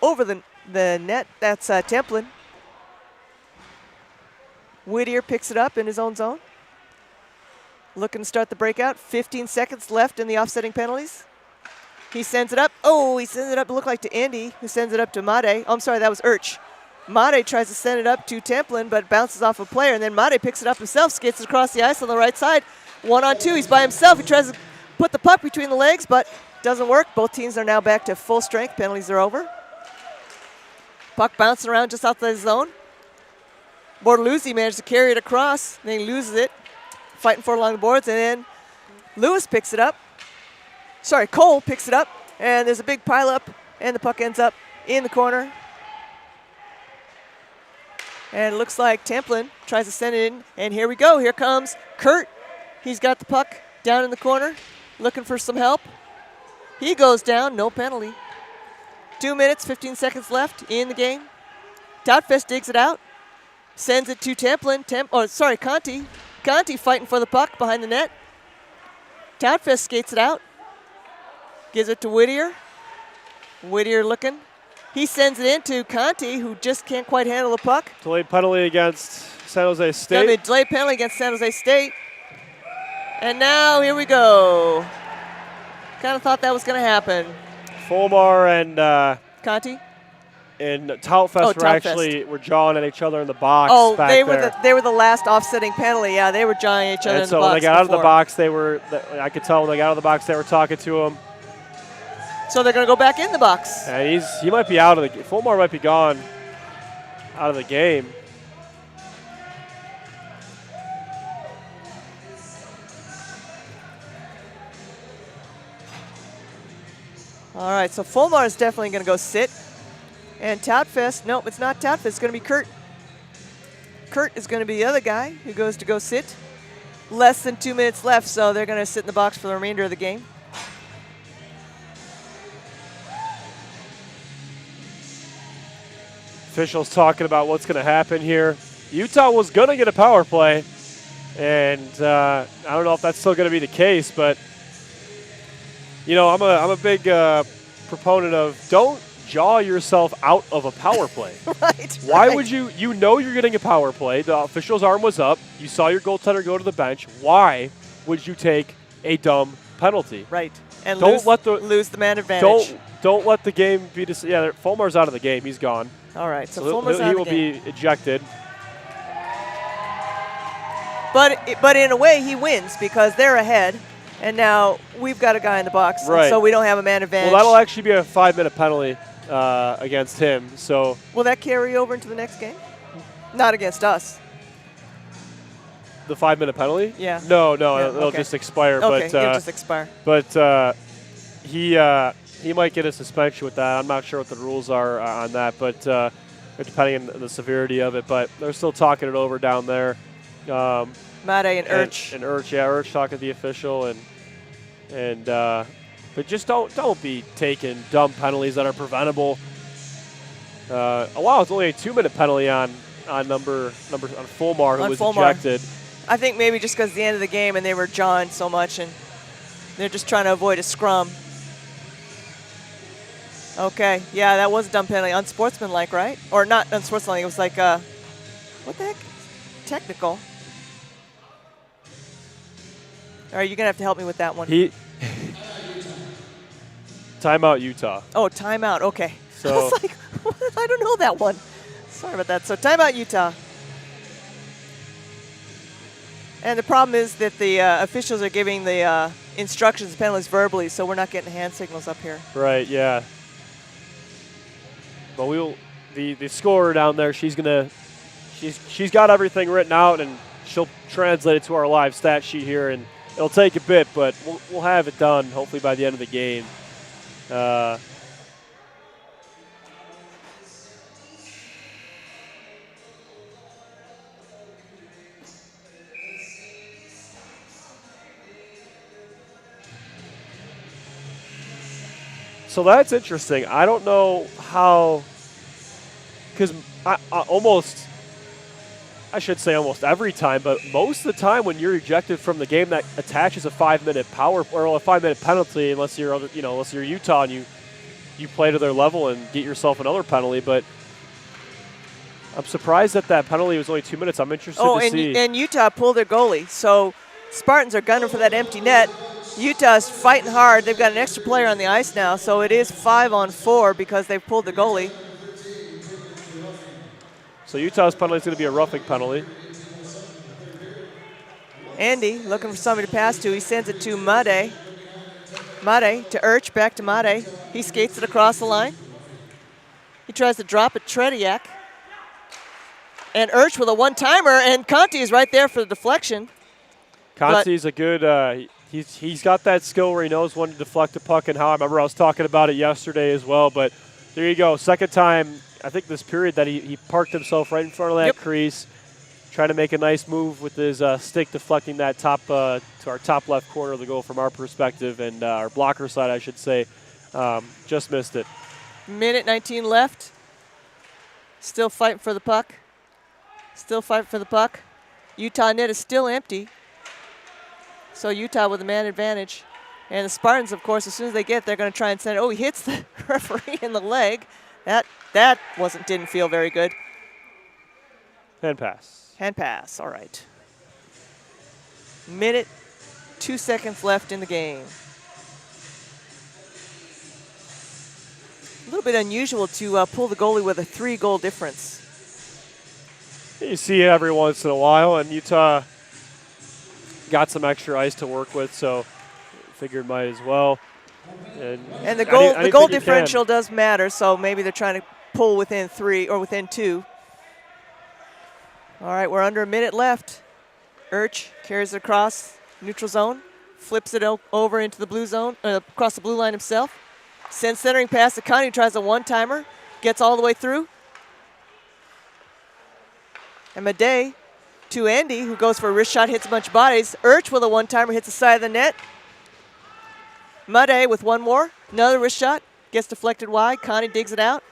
B: over the net. That's Templin. Whittier picks it up in his own zone. Looking to start the breakout. 15 seconds left in the offsetting penalties. He sends it up. Oh, he sends it up, it looked like to Andy, who sends it up to Made. Oh, I'm sorry, that was Urch. Made tries to send it up to Templin, but bounces off a player, and then Made picks it up himself, skates it across the ice on the right side. 1-on-2, he's by himself. He tries to put the puck between the legs, but doesn't work. Both teams are now back to full strength. Penalties are over. Puck bouncing around just outside the zone. Bortoluzzi managed to carry it across, then he loses it, fighting for it along the boards, and then Lewis picks it up. Cole picks it up, and there's a big pile-up, and the puck ends up in the corner. And it looks like Templin tries to send it in, and here we go. Here comes Kurt. He's got the puck down in the corner, looking for some help. He goes down, no penalty. 2 minutes, 15 seconds left in the game. Totfest digs it out, sends it to Templin. Conti. Conti fighting for the puck behind the net. Totfest skates it out. Gives it to Whittier. Whittier looking. He sends it in to Conti, who just can't quite handle the puck.
C: Delayed penalty against San Jose State.
B: Delayed penalty against San Jose State. And now here we go. Kind of thought that was going to happen.
C: Fulmar and
B: Conti
C: and Toutfest were jawing at each other in the box.
B: Oh,
C: back
B: they were the last offsetting penalty. Yeah, they were jawing at each other
C: and
B: in
C: so
B: the box.
C: when they got out of the box, I could tell when they got out of the box they were talking to him.
B: So they're going to go back in the box.
C: And he might be out of the Fulmar might be gone out of the game.
B: All right, so Fulmar is definitely going to go sit. And Toutfest, nope, it's not Toutfest. It's going to be Kurt. Kurt is going to be the other guy who goes to go sit. Less than 2 minutes left, so they're going to sit in the box for the remainder of the game.
C: Officials talking about what's going to happen here. Utah was going to get a power play, and I don't know if that's still going to be the case, but you know, I'm a big proponent of don't jaw yourself out of a power play. Why would you you're getting a power play. The official's arm was up. You saw your goaltender go to the bench. Why would you take a dumb penalty?
B: Right. And
C: don't
B: lose the man advantage.
C: Don't let the game be Fulmar's out of the game. He's gone.
B: All right. So
C: Fulmar's
B: out of the game.
C: He will be ejected.
B: But in a way he wins because they're ahead. And now we've got a guy in the box,
C: right.
B: So we don't have a man advantage.
C: Well, that'll actually be a 5-minute penalty against him. So
B: will that carry over into the next game? Not against us.
C: The 5-minute penalty?
B: Yeah.
C: No, it'll just expire.
B: Okay,
C: but,
B: it'll just expire.
C: But he might get a suspension with that. I'm not sure what the rules are on that, but depending on the severity of it. But they're still talking it over down there.
B: Made and Urch.
C: And Urch, yeah, Urch talking to the official, but just don't be taking dumb penalties that are preventable. It's only a 2-minute penalty on Fulmar, who was ejected.
B: I think maybe just because the end of the game and they were jawing so much, and they're just trying to avoid a scrum. Okay, yeah, that was a dumb penalty, unsportsmanlike, right? Or not unsportsmanlike. It was like what the heck? Technical. All right, you're going to have to help me with that one.
C: Timeout Utah.
B: Oh, timeout. Okay.
C: So
B: I was like, I don't know that one. Sorry about that. So timeout Utah. And the problem is that the officials are giving the instructions, penalties verbally, so we're not getting hand signals up here.
C: Right, yeah. But the scorer down there, she's got everything written out, and she'll translate it to our live stat sheet here, and it'll take a bit, but we'll have it done hopefully by the end of the game. So that's interesting. I don't know how, because almost every time, but most of the time when you're ejected from the game, that attaches a 5-minute power or a 5-minute penalty, unless you're Utah and you play to their level and get yourself another penalty. But I'm surprised that penalty was only 2 minutes. I'm interested to see.
B: And Utah pulled their goalie, so Spartans are gunning for that empty net. Utah's fighting hard. They've got an extra player on the ice now, so it is 5-on-4 because they've pulled the goalie.
C: So Utah's penalty is going to be a roughing penalty.
B: Andy looking for somebody to pass to. He sends it to Made. Made to Urch, back to Made. He skates it across the line. He tries to drop it, Tretiak. And Urch with a one-timer, and Conti is right there for the deflection.
C: Conti's a good, he's got that skill where he knows when to deflect a puck and how. I remember I was talking about it yesterday as well, but there you go. Second time, I think this period that he parked himself right in front of that crease, trying to make a nice move with his stick, deflecting that top to our top left corner of the goal from our perspective, and our blocker side, I should say, just missed it.
B: Minute 19 left. Still fighting for the puck. Still fighting for the puck. Utah net is still empty. So Utah with a man advantage. And the Spartans, of course, as soon as they get it, they're going to try and send it. Oh, he hits the referee in the leg. That didn't feel very good.
C: Hand pass.
B: Hand pass, all right. Minute, 2 seconds left in the game. A little bit unusual to pull the goalie with a 3-goal difference.
C: You see it every once in a while, and Utah got some extra ice to work with, so figured might as well.
B: And the goal differential does matter, so maybe they're trying to pull within 3 or within 2. All right, we're under a minute left. Urch carries it across neutral zone, flips it over into the blue zone, across the blue line himself. Sends centering pass to Conti, tries a one-timer, gets all the way through. And Made to Andy, who goes for a wrist shot, hits a bunch of bodies. Urch with a one-timer hits the side of the net. Made with one more, another wrist shot, gets deflected wide. Conti digs it out.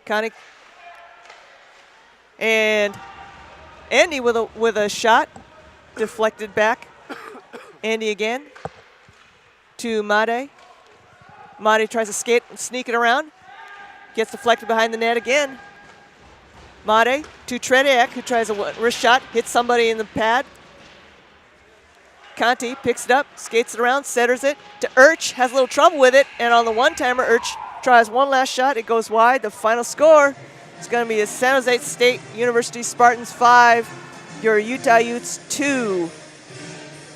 B: Conti and Andy with a shot, deflected back. Andy again to Made. Made tries to skate and sneak it around, gets deflected behind the net again. Made to Tretiak, who tries a wrist shot, hits somebody in the pad. Conti picks it up, skates it around, centers it to Urch, has a little trouble with it, and on the one-timer, Urch tries one last shot, it goes wide. The final score is going to be the San Jose State University Spartans 5, your Utah Utes 2.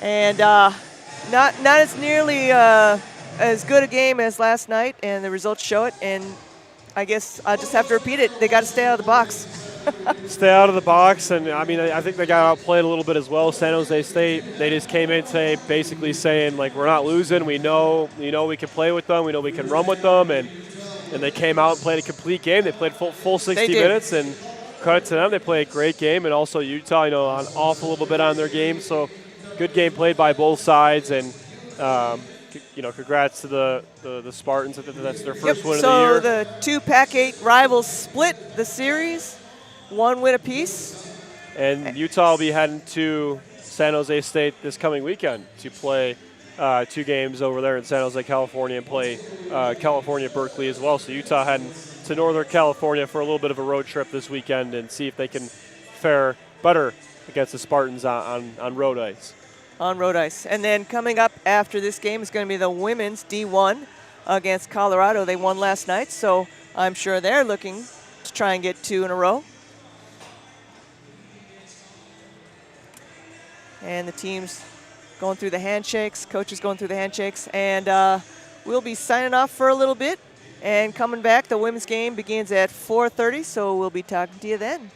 B: And not as nearly as good a game as last night, and the results show it, and I guess I just have to repeat it. They got to stay out of the box.
C: Stay out of the box, and I mean, I think they got outplayed a little bit as well. San Jose State, they just came in today basically saying, like, we're not losing. We know we can play with them. We know we can run with them, and they came out and played a complete game. They played full 60 minutes, and credit to them. They played a great game, and also Utah, on off a little bit on their game. So good game played by both sides, and congrats to the Spartans. That's their first win of the year.
B: So the two Pac-8 rivals split the series, 1 win apiece.
C: And Utah will be heading to San Jose State this coming weekend to play 2 games over there in San Jose, California, and play California Berkeley as well. So Utah heading to Northern California for a little bit of a road trip this weekend and see if they can fare better against the Spartans on road ice.
B: On road ice. And then coming up after this game is going to be the women's D1 against Colorado. They won last night, so I'm sure they're looking to try and get 2 in a row. And the team's going through the handshakes, coaches going through the handshakes, and we'll be signing off for a little bit and coming back. The women's game begins at 4:30, so we'll be talking to you then.